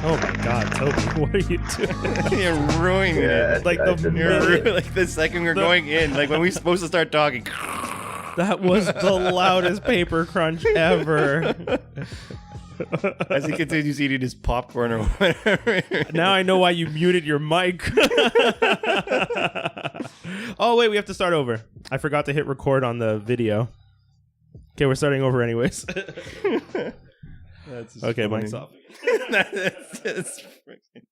Oh my God, Toby, what are you doing? You're ruining it. Like Like the second we're going in, like when we're supposed to start talking. That was the loudest paper crunch ever. As he continues eating his popcorn or whatever. Now I know why you muted your mic. Oh, wait, we have to start over. I forgot to hit record on the video. Okay, we're starting over anyways. That's Okay, funny. mic's off. That's freaking...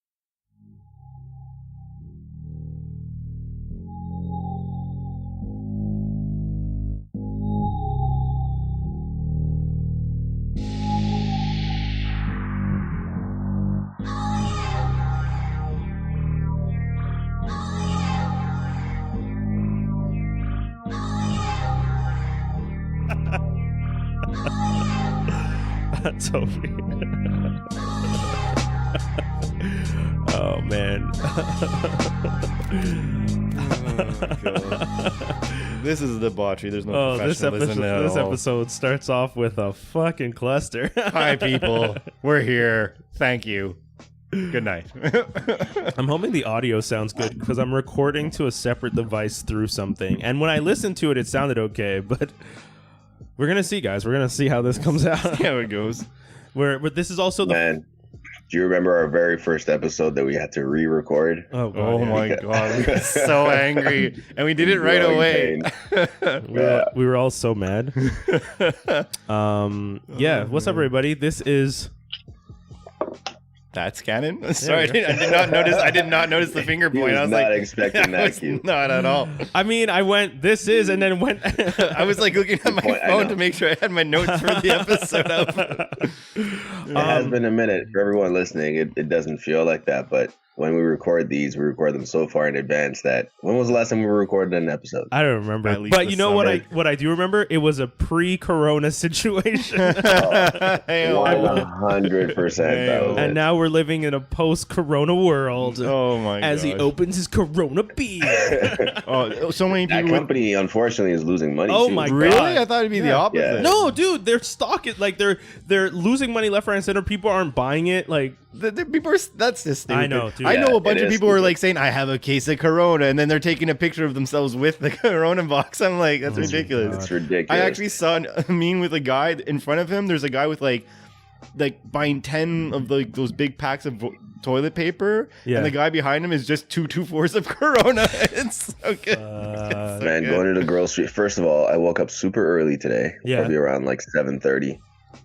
Toby. Oh, man. Oh, God. This is debauchery. There's no This professionalism at all. episode starts off with a fucking cluster. Hi, people. We're here. Thank you. Good night. I'm hoping the audio sounds good because I'm recording to a separate device through something. And when I listened to it, it sounded okay. But we're going to see, guys. We're going to see how this comes out. See how it goes. But this is also the... Man, do you remember our very first episode that we had to re-record? Oh, God, Oh yeah. my God. We were so angry. And we did it right away. We were all so mad. Yeah, what's up, everybody? This is... That's canon? Sorry, I did not notice the finger He point. was I was not like, expecting that cue. Not at all. I mean, I went, this is, and then went... I was like looking at my point, I phone know. to make sure I had my notes for the episode up. It has been a minute for everyone listening. It doesn't feel like that, but when we record these, we record them so far in advance that when was the last time we recorded an episode? I don't remember. At least But the you know summer. what I do remember? It was a pre-corona situation. 100%. And now we're living in a post-corona world. Oh my god. As he opens his Corona beer. Oh, so many That people. company, unfortunately, is losing money. Oh too. my Really? God. I thought it'd be the opposite. Yeah. No, dude, their stock is like they're losing money left, right, and center. People aren't buying it. Like, The people are, that's just stupid. I know, dude. I know Yeah, a bunch it of is people are stupid. like saying, I have a case of Corona, and then they're taking a picture of themselves with the Corona box. I'm like, that's ridiculous. It's ridiculous. I actually saw a meme with a guy in front of him. There's a guy with like buying 10 of those big packs of toilet paper, Yeah. and the guy behind him is just 2 2/4 of Corona. It's so good. It's so Man, good. going to the grocery. First of all, I woke up super early today, Yeah. probably around like 7:30,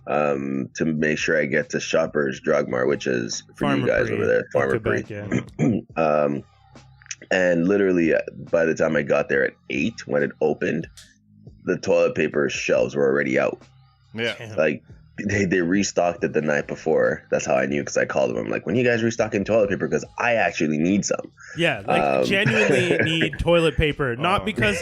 to make sure I get to Shoppers Drug Mart, which is for Farmer you guys Pre over there, in Farmer Quebec, Pre. yeah. And literally, by the time I got there at 8, when it opened, the toilet paper shelves were already out. Yeah. Like they restocked it the night before. That's how I knew, because I called them. I'm like, when you guys restocking toilet paper? Because I actually need some. Yeah, like genuinely need toilet paper, not because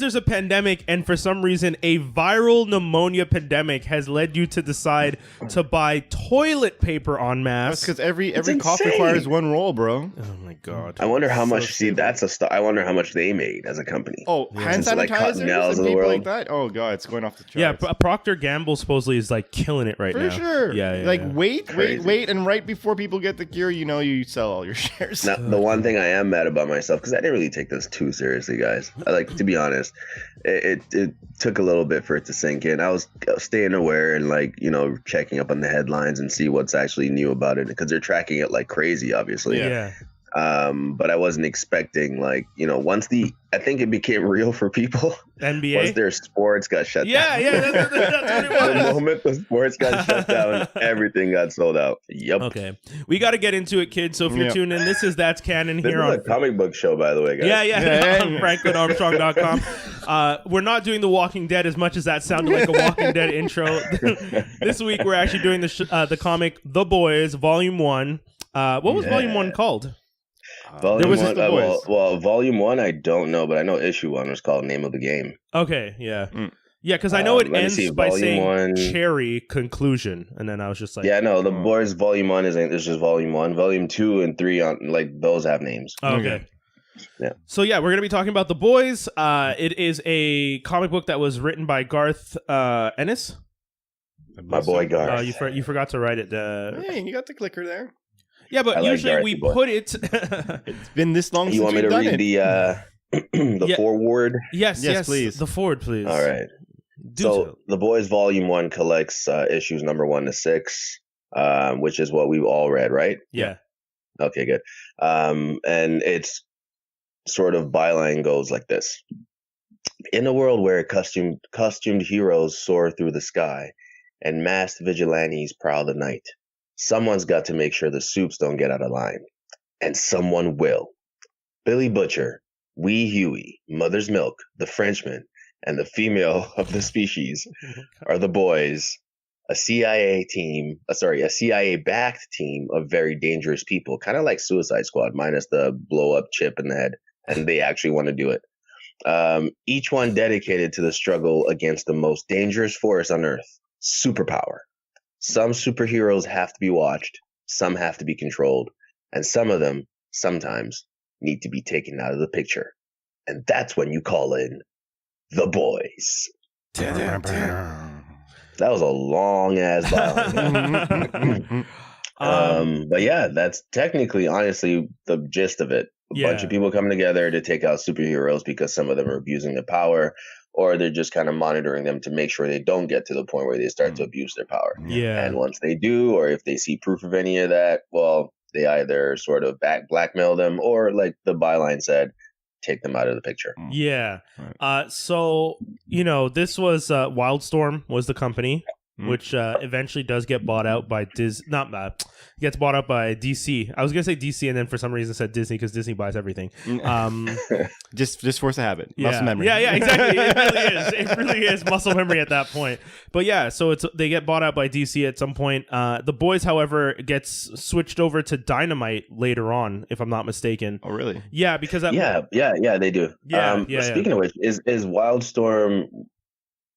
there's a pandemic and for some reason a viral pneumonia pandemic has led you to decide to buy toilet paper en That's masse. because every cough insane. requires one roll, bro. Oh my God. I wonder how So much. See, stupid. that's a I wonder how much they made as a company. Oh, hand Since, like, sanitizers Cottonelles and of the people world. like that. Oh god, it's going off the charts. Yeah, Procter Gamble supposedly is like killing it right for now. sure. Yeah, like yeah. Crazy. wait, and right before people get the cure, you sell all your shares. Now, the one thing I am mad about myself, because I didn't really take this too seriously, guys. To be honest, it took a little bit for it to sink in. I was staying aware and checking up on the headlines and see what's actually new about it, because they're tracking it like crazy, obviously. Yeah. But I wasn't expecting once I think it became real for people. NBA. Once their sports got shut Yeah, down. yeah, that's what it The was. moment the sports got shut down, everything got sold out. Yep. Okay, we got to get into it, kids. So if you're Yep. tuning in, this is That's Canon This here is on a comic book show, by the way, guys. Yeah. On FranklinArmstrong.com. We're not doing The Walking Dead as much as that sounded like a Walking Dead intro. This week we're actually doing the comic The Boys Volume 1. What was Volume 1 called? Volume There was one, just the boys. well, Volume 1, I don't know, but I know Issue 1 was called Name of the Game. Okay, yeah. Mm. Yeah, because I know it let me ends see, by Volume saying 1. Cherry Conclusion. And then I was just like, Yeah, no, the Boys Volume 1 isn't. It's just Volume 1. Volume 2 and 3, those have names. Okay. Yeah. So yeah, we're gonna be talking about The Boys. It is a comic book that was written by Garth Ennis. My boy Garth. Oh, you forgot to write it. Hey, you got the clicker there. Yeah, but I like usually Garth, we boy. put it. It's been this long You since want me we've to done read it. the Yeah. foreword? yes, please. The forward, please. All right. Do So The Boys Volume 1 collects issues number 1 to 6, which is what we've all read, right? Yeah. Okay, good. And its sort of byline goes like this. In a world where costumed heroes soar through the sky and masked vigilantes prowl the night, someone's got to make sure the soups don't get out of line. And someone will. Billy Butcher, Wee Huey, Mother's Milk, the Frenchman, and the female of the species are the Boys, a CIA backed team of very dangerous people, kind of like Suicide Squad, minus the blow up chip in the head, and they actually want to do it. Each one dedicated to the struggle against the most dangerous force on Earth, superpower. Some superheroes have to be watched, some have to be controlled, and some of them, sometimes, need to be taken out of the picture. And that's when you call in the Boys. That was a long ass byline. But yeah, that's technically, honestly, the gist of it. A bunch of people coming together to take out superheroes because some of them are abusing their power, or they're just kind of monitoring them to make sure they don't get to the point where they start to abuse their power. Yeah. And once they do, or if they see proof of any of that, well, they either sort of blackmail them, or like the byline said, take them out of the picture. Yeah. So, this was Wildstorm was the company, which eventually does get bought out by gets bought out by DC. I was going to say DC and then for some reason said Disney because Disney buys everything. Just force a habit. Yeah. Muscle memory. Yeah, exactly. It really is. It really is muscle memory at that point. But yeah, so they get bought out by DC at some point. The Boys, however, gets switched over to Dynamite later on, if I'm not mistaken. Oh, really? Yeah, because they do. Speaking of which, is Wildstorm...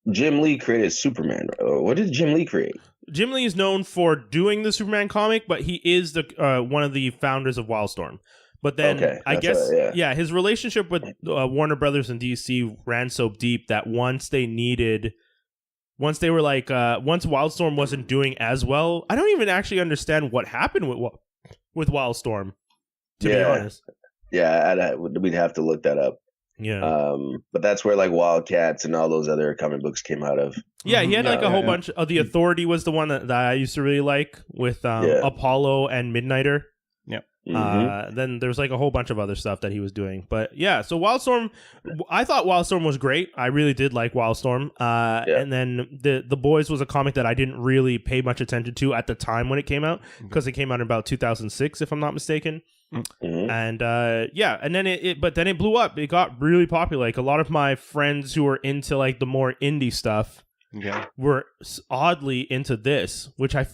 Jim Lee created Superman. What did Jim Lee create? Jim Lee is known for doing the Superman comic, but he is the one of the founders of Wildstorm. But then I guess, his relationship with Warner Brothers and DC ran so deep that once Wildstorm wasn't doing as well, I don't even actually understand what happened with Wildstorm, to be honest. Yeah, we'd have to look that up. Yeah. But that's where like Wildcats and all those other comic books came out of. Yeah, he had a whole bunch of The Authority was the one that I used to really like with Apollo and Midnighter. Yep. Then there's like a whole bunch of other stuff that he was doing. But yeah, so Wildstorm, I thought Wildstorm was great. I really did like Wildstorm. And then the Boys was a comic that I didn't really pay much attention to at the time when it came out, because it came out in about 2006, if I'm not mistaken. And and then but then it blew up. It got really popular. Like a lot of my friends who were into like the more indie stuff were oddly into this, which I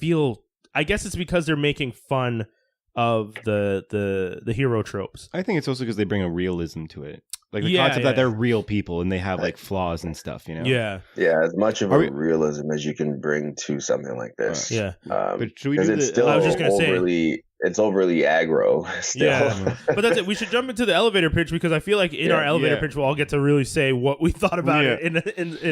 guess it's because they're making fun of the hero tropes. I think it's also because they bring a realism to it. Like the concept that they're real people and they have like flaws and stuff, Yeah. Yeah, as much of a realism as you can bring to something like this. But should we do it's still I was just gonna say it's overly aggro still. Yeah. But that's it. We should jump into the elevator pitch, because I feel like in our elevator pitch we'll all get to really say what we thought about it in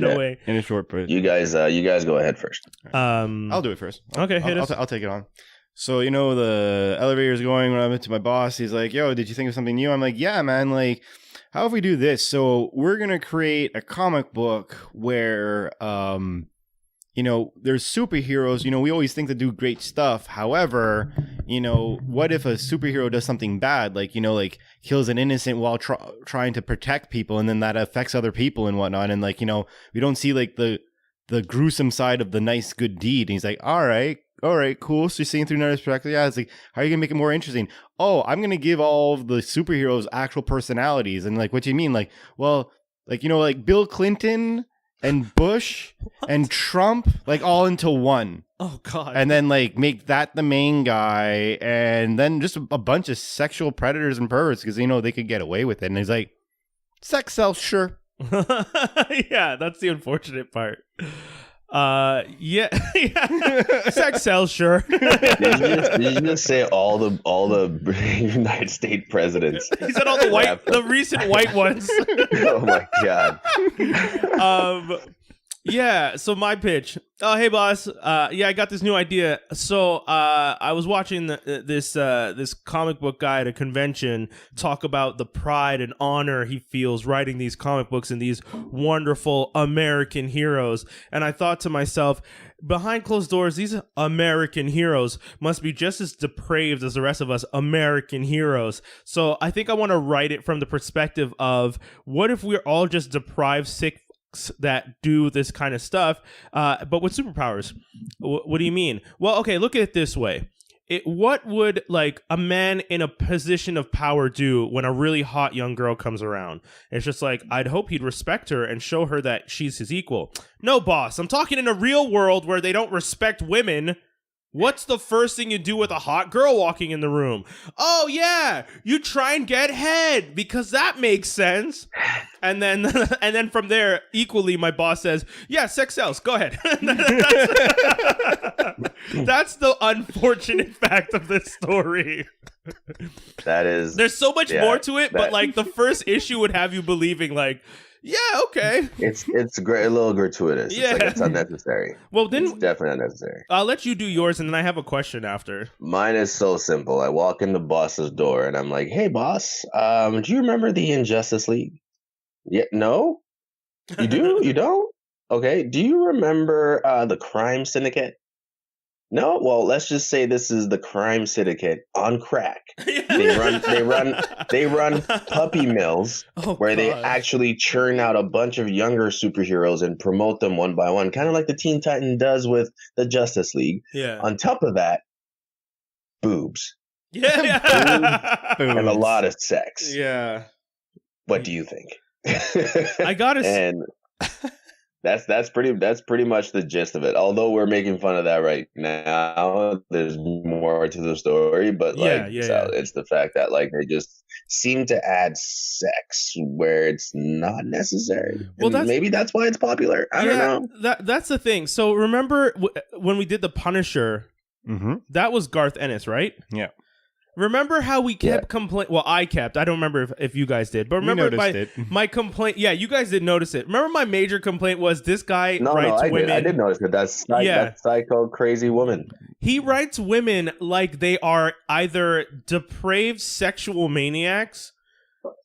a way. In a short pitch. You guys go ahead first. I'll do it first. Okay, I'll take it on. So, the elevator's going when I went to my boss. He's like, yo, did you think of something new? I'm like, yeah, man, like, how if we do this? So we're going to create a comic book where, there's superheroes. We always think they do great stuff. However, what if a superhero does something bad? Like, like kills an innocent while trying to protect people, and then that affects other people and whatnot. And like, we don't see like the gruesome side of the nice, good deed. And he's like, all right, cool. So you're seeing through another perspective. Yeah, it's like, how are you going to make it more interesting? Oh, I'm going to give all of the superheroes actual personalities. And like, what do you mean? Like, well, like, like Bill Clinton and Bush and Trump, like all into one. Oh, God. And then like make that the main guy. And then just a bunch of sexual predators and perverts because, they could get away with it. And he's like, sex sells, sure. Yeah, that's the unfortunate part. Sex sells, sure. Did you just say all the United States presidents? He said all the recent white ones. Oh my God. Yeah, so my pitch. Oh, hey, boss. Yeah, I got this new idea. So I was watching this comic book guy at a convention talk about the pride and honor he feels writing these comic books and these wonderful American heroes. And I thought to myself, behind closed doors, these American heroes must be just as depraved as the rest of us American heroes. So I think I want to write it from the perspective of, what if we're all just deprived, sick that do this kind of stuff, but with superpowers? What do you mean? Well, okay, look at it this way. What would like a man in a position of power do when a really hot young girl comes around? It's just like, I'd hope he'd respect her and show her that she's his equal. No, boss, I'm talking in a real world where they don't respect women. What's the first thing you do with a hot girl walking in the room? Oh, yeah, you try and get head because that makes sense. And then from there, equally, my boss says, yeah, sex sells. Go ahead. That's the unfortunate fact of this story. That is. There's so much more to it, but like the first issue would have you believing like, yeah, okay. It's great, a little gratuitous. Yeah. It's unnecessary. Well, then it's definitely unnecessary. I'll let you do yours, and then I have a question after. Mine is so simple. I walk in the boss's door, and I'm like, "Hey, boss, do you remember the Injustice League?" Yeah, no, you do? You don't? Okay. Do you remember the Crime Syndicate? No, well, let's just say this is the Crime Syndicate on crack. They run puppy mills where they actually churn out a bunch of younger superheroes and promote them one by one, kind of like the Teen Titan does with the Justice League. Yeah. On top of that, boobs. Yeah. Boobs. And a lot of sex. Yeah. What do you think? I gotta. And that's pretty much the gist of it. Although we're making fun of that right now, there's more to the story. But it's the fact that like they just seem to add sex where it's not necessary. Well, maybe that's why it's popular. I don't know. That's the thing. So remember when we did the Punisher? Mm-hmm. That was Garth Ennis, right? Yeah. Remember how we kept complaining? Well, I kept. I don't remember if you guys did, but remember my complaint. Yeah, you guys did notice it. Remember my major complaint was this guy writes women. I did notice that. That psycho crazy woman. He writes women like they are either depraved sexual maniacs,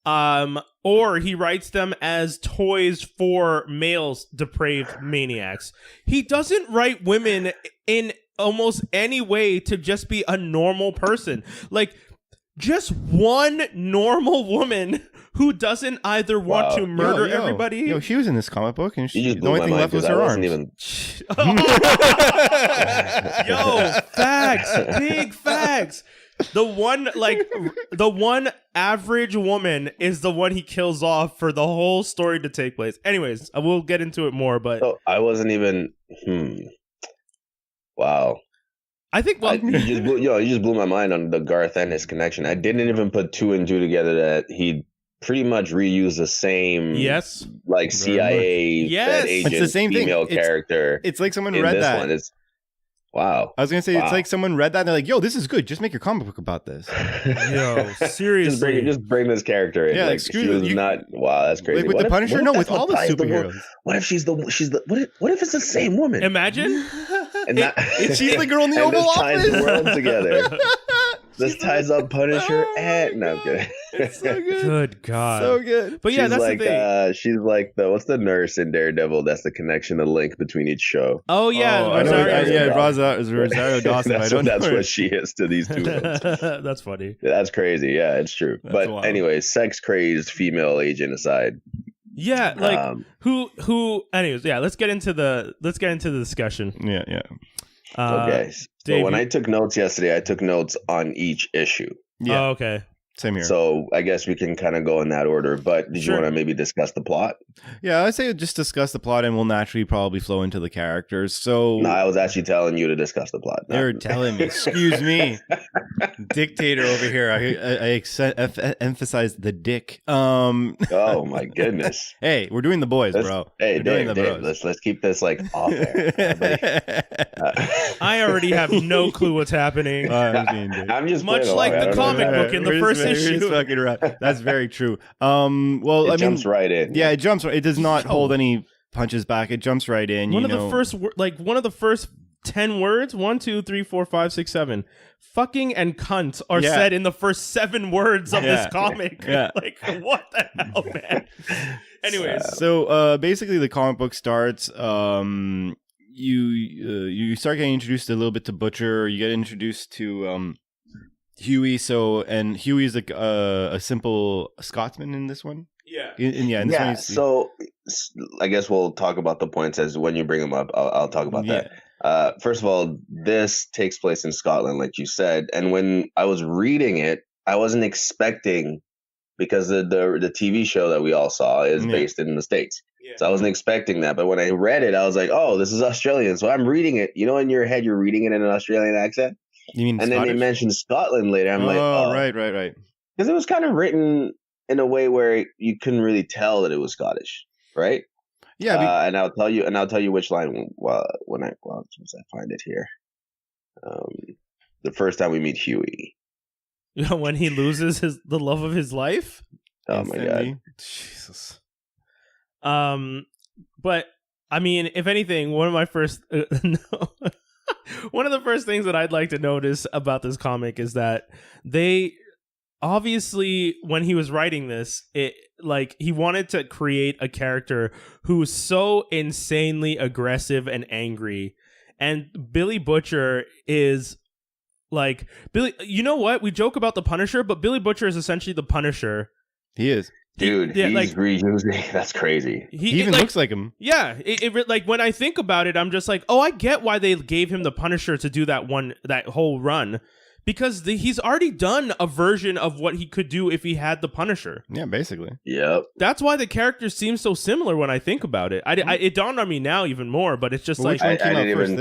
or he writes them as toys for males depraved maniacs. He doesn't write women in almost any way to just be a normal person. Like, just one normal woman who doesn't either want to murder everybody. Yo, she was in this comic book, and the only thing left was her arms. Yo, facts, big facts. The one average woman is the one he kills off for the whole story to take place. Anyways, I will get into it more, but I wasn't even. Wow. I think you just blew my mind on the Garth Ennis connection. I didn't even put two and two together that he pretty much reused the same like CIA Fed agent it's the same female thing. character. It's like someone read that. One. Wow. I was gonna say it's like someone read that and they're like, yo, this is good. Just make your comic book about this. Yo, seriously. just bring this character in. Yeah, like screw she was you. not. Wow, that's crazy. Like with the Punisher? No, with all the superheroes. What if she's the what if it's the same woman? Imagine. And she's the girl in the Oval Office. Ties the world together. This ties up Punisher and no, I'm kidding. It's so good. Good God, so good. But yeah, that's like, the thing. She's like what's the nurse in Daredevil? That's the connection, the link between each show. Oh yeah, Rosario Dawson. That's what she is to these two. That's funny. That's crazy. Yeah, it's true. But anyway, sex crazy female agent aside. Yeah, like who? Anyways, yeah. Let's get into the discussion. Yeah. Okay. So when I took notes yesterday, I took notes on each issue. Yeah. Oh, okay. Same here. So I guess we can kind of go in that order. But did you want to maybe discuss the plot? Yeah, I'd say just discuss the plot, and we'll naturally probably flow into the characters. So no, I was actually telling you to discuss the plot. You're telling me. Excuse me, dictator over here. I emphasize the dick. Oh my goodness. Hey, we're doing the boys, bro. Hey, Dave, let's keep this like off air. I already have no clue what's happening. I'm just much like the comic book in the first issue. Fucking right. That's very true. Well, it jumps right in. Yeah, it jumps right. It does not hold any punches back. It jumps right in. One of the first 10 words, 1, 2, 3, 4, 5, 6, 7. Fucking and cunt are said in the first 7 words of this comic. Yeah. Like, what the hell, man? Anyways. So basically the comic book starts, you start getting introduced a little bit to Butcher. You get introduced to Huey. And Huey is a simple Scotsman in this one. Yeah. In this one so I guess we'll talk about the points as when you bring them up. I'll talk about that. First of all, this takes place in Scotland, like you said. And when I was reading it, I wasn't expecting, because the TV show that we all saw is based in the States. Yeah. So I wasn't expecting that. But when I read it, I was like, oh, this is Australian. So I'm reading it. You know, in your head, you're reading it in an Australian accent. You mean and Scottish? Then they mentioned Scotland later. I'm like, oh, right. Because it was kind of written in a way where you couldn't really tell that it was Scottish, right? Yeah. And I'll tell you which line once I find it here. The first time we meet Huey. When he loses the love of his life? Oh my God. Jesus. But I mean, if anything, one of the first things that I'd like to notice about this comic is that they obviously, when he was writing this, he wanted to create a character who's so insanely aggressive and angry. And Billy Butcher is like Billy. You know what? We joke about the Punisher, but Billy Butcher is essentially the Punisher. He is. Dude, he's reusing. That's crazy. He even looks like him. Yeah, like when I think about it, I'm just like, oh, I get why they gave him the Punisher to do that whole run, because he's already done a version of what he could do if he had the Punisher. Yeah, basically. Yep. That's why the characters seem so similar when I think about it. It dawned on me now even more, but it's just like I didn't even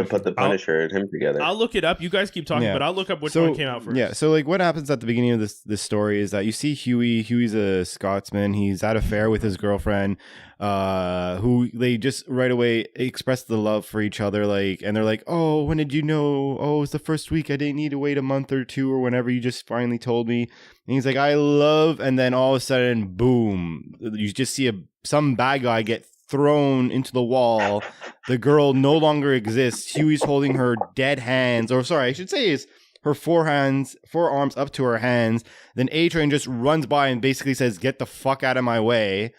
put the Punisher and him together. I'll look it up. You guys keep talking, but I'll look up which one came out first. Yeah, so like what happens at the beginning of this story is that you see Huey. Huey's a Scotsman. He's at a fair with his girlfriend, who they just right away express the love for each other, like, and they're like, oh, when did you know? Oh, it's the first week. I didn't need to wait a month or two or whenever you just finally told me. And he's like, I love, and then all of a sudden, boom, you just see some bad guy get thrown into the wall. The girl no longer exists. Huey's holding her dead hands, or sorry, I should say is her forearms up to her hands. Then A-Train just runs by and basically says, get the fuck out of my way.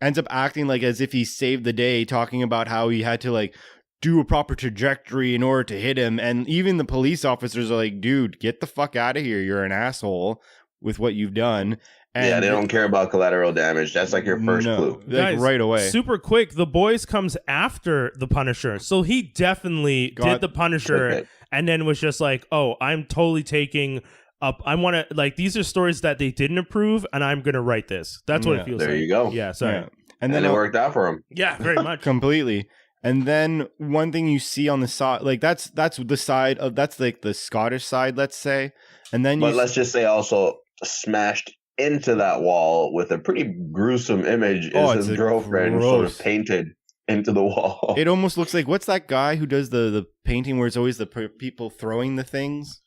Ends up acting like as if he saved the day, talking about how he had to like do a proper trajectory in order to hit him. And even the police officers are like, dude, get the fuck out of here. You're an asshole with what you've done. And they don't care about collateral damage. That's like your first clue. Like, guys, right away. Super quick, the Boys comes after the Punisher. So he definitely did the Punisher and then was just like, oh, I'm totally taking up. I want to, like, these are stories that they didn't approve, and I'm going to write this. That's what it feels like. There you go. Yeah, sorry. Yeah. And then it worked out for him. Yeah, very much. Completely. And then one thing you see on the side, like that's the side of, that's like the Scottish side, let's say. And then let's just say also smashed into that wall with a pretty gruesome image is his girlfriend sort of painted into the wall. It almost looks like, what's that guy who does the painting where it's always the people throwing the things?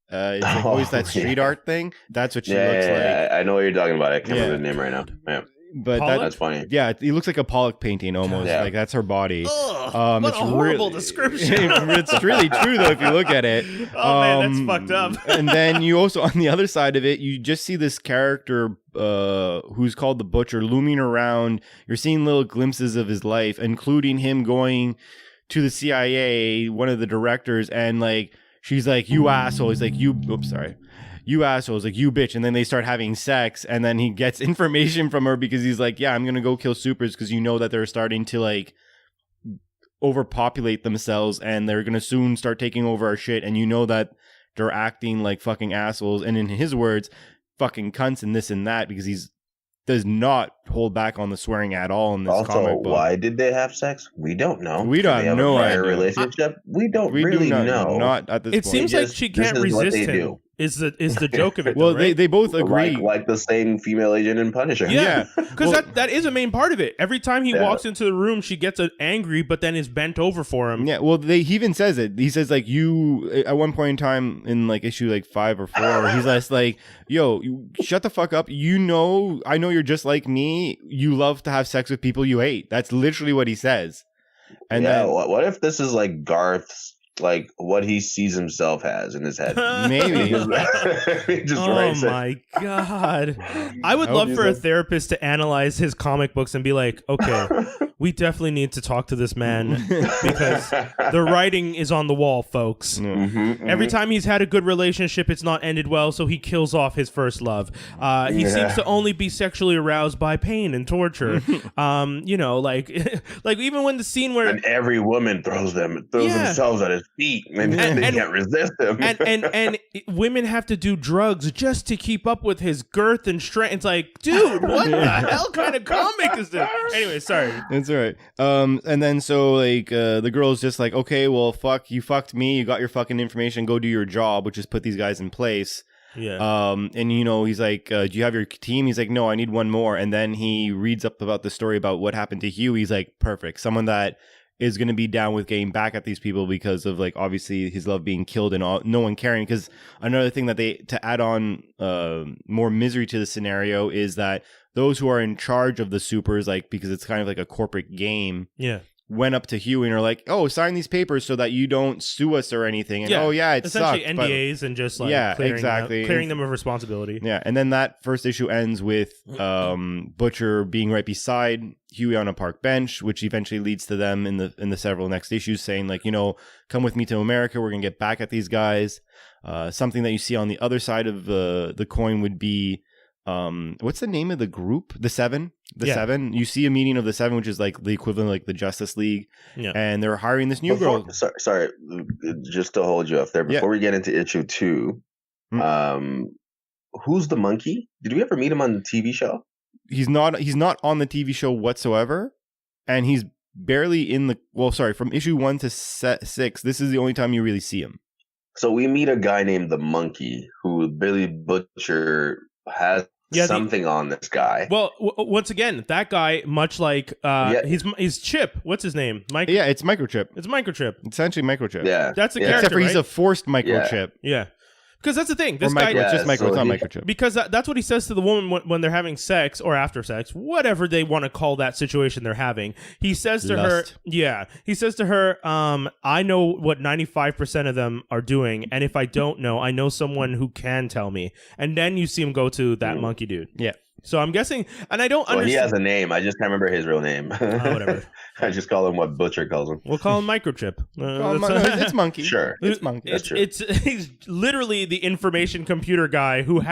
It's like always that street art thing. That's what she looks like. Yeah, I know what you're talking about. I can't remember the name right now. Yeah. But that's funny. Yeah, it looks like a Pollock painting almost. Yeah. Like that's her body. Ugh, what a horrible description. It's really true though if you look at it. Oh man, that's fucked up. And then you also, on the other side of it, you just see this character who's called the Butcher looming around. You're seeing little glimpses of his life, including him going to the CIA, one of the directors, and like she's like, you asshole. He's like, you assholes, like, you bitch. And then they start having sex, and then he gets information from her because he's like, yeah, I'm gonna go kill supers because you know that they're starting to like overpopulate themselves and they're gonna soon start taking over our shit, and you know that they're acting like fucking assholes, and in his words, fucking cunts and this and that, because he's does not hold back on the swearing at all in this comic book. Why did they have sex? We don't know. We don't know. Relationship? We don't really know. Not at this point. It seems like she can't resist him. is the joke of it. Well, though, right? they both agree. Like the same female agent in Punisher. Yeah, because Well- that is a main part of it. Every time he walks into the room, she gets angry, but then is bent over for him. Yeah, well, he even says it. He says like you at one point in time in like issue like 5 or 4, he's just like, "Yo, shut the fuck up. I know you're just like me. You love to have sex with people you hate." That's literally what he says. And yeah, then what if this is like Garth's, like what he sees himself as in his head? maybe. He just Oh writes it. my god! I would I hope love he's for a like- therapist to analyze his comic books and be like, okay, we definitely need to talk to this man because the writing is on the wall, folks. Every time he's had a good relationship, it's not ended well, so he kills off his first love. He seems to only be sexually aroused by pain and torture. You know, like even when the scene where And every woman throws Yeah. themselves at his feet, and they and- can't resist him. and women have to do drugs just to keep up with his girth and strength. It's like, dude, what the hell kind of comic is this? Anyway, sorry. That's all right. And then so like the girl's just like, okay, well, you fucked me. You got your fucking information. Go do your job, which is put these guys in place. Yeah. And he's like, do you have your team? He's like, no, I need one more. And then he reads up about the story about what happened to Hugh. He's like, perfect. Someone that is going to be down with getting back at these people because of like obviously his love being killed and no one caring. Because another thing that to add on more misery to the scenario is that those who are in charge of the supers, like because it's kind of like a corporate game, Yeah. went up to Hugh and are like, oh, sign these papers so that you don't sue us or anything. And it essentially sucked, but- NDAs and just like clearing them of responsibility. Yeah, and then that first issue ends with Butcher being right beside Huey on a park bench, which eventually leads to them in the several next issues saying like, come with me to America. We're gonna get back at these guys. Something that you see on the other side of the coin would be what's the name of the group? The Seven. Seven. You see a meeting of the Seven, which is like the equivalent of like the Justice League. Yeah. And they're hiring this new girl. Sorry, just to hold you up there before we get into issue 2. Who's the monkey? Did we ever meet him on the TV show? He's not on the TV show whatsoever, and he's barely in from issue 1 to 6. This is the only time you really see him. So we meet a guy named the Monkey who Billy Butcher has something on this guy. Well, once again, that guy, much like he's Chip. What's his name? Mike. Yeah, it's Microchip. It's Microchip. It's essentially Microchip. Yeah, that's the character. Except for right? he's a forced microchip. Yeah. Because that's the thing. This or micro, guy, it's just micro, so it's not he- microchip. because that's what he says to the woman when they're having sex or after sex, whatever they want to call that situation they're having. He says to Lust. her, I know what 95% of them are doing, and if I don't know, I know someone who can tell me. And then you see him go to that monkey dude. Yeah. So I'm guessing, and I don't Well, understand. he has a name. I just can't remember his real name. Whatever. I just call him what Butcher calls him. We'll call him Microchip. It's Monkey. Sure. It's Monkey. That's true. He's literally the information computer guy who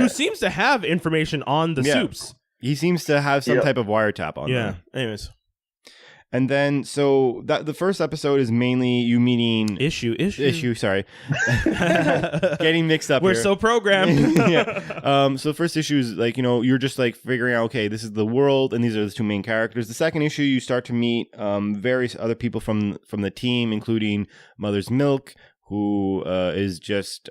seems to have information on the soups. He seems to have some type of wiretap on them. Anyways. And then, so the first episode is mainly you meeting issue. Sorry, getting mixed up. We're here. so programmed. Yeah. So the first issue is like you're just like figuring out, okay, this is the world, and these are the two main characters. The second issue, you start to meet various other people from the team, including Mother's Milk, who is just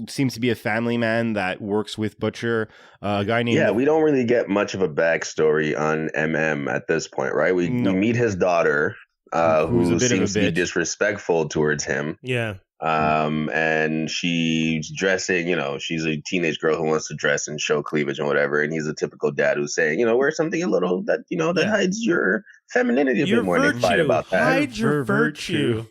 seems to be a family man that works with Butcher. A guy named we don't really get much of a backstory on MM at this point, right? We meet his daughter, who seems to be disrespectful towards him. Yeah. And she's dressing, she's a teenage girl who wants to dress and show cleavage and whatever. And he's a typical dad who's saying, wear something a little that, that hides your femininity a bit more. And they fight about that. Hide your virtue.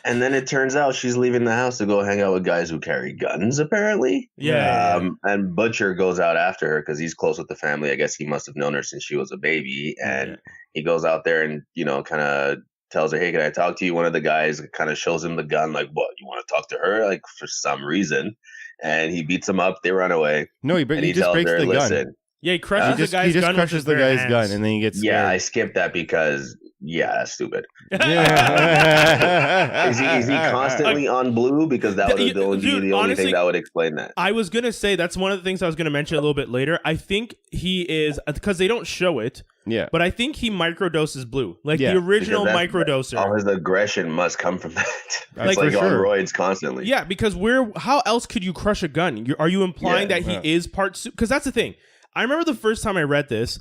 And then it turns out she's leaving the house to go hang out with guys who carry guns, apparently. Yeah. And Butcher goes out after her because he's close with the family. I guess he must have known her since she was a baby. And he goes out there and, kind of tells her, hey, can I talk to you? One of the guys kind of shows him the gun, like, what, you want to talk to her? Like, for some reason. And he beats him up. They run away. No, he just breaks the gun. Yeah, he crushes the guy's gun. He just crushes the guy's gun, and then he gets scared. Yeah, I skipped that because yeah, that's stupid. Yeah. Is he constantly on blue? Because that would be the only honestly, thing that would explain that. I was gonna say that's one of the things I was gonna mention a little bit later. I think he is, because they don't show it. Yeah. But I think he microdoses blue, like Yeah, the original Because microdoser. all his aggression must come from that. Like, It's like for on sure. roids constantly. Yeah, because how else could you crush a gun? Are you implying that he is part soup? Because that's the thing. I remember the first time I read this,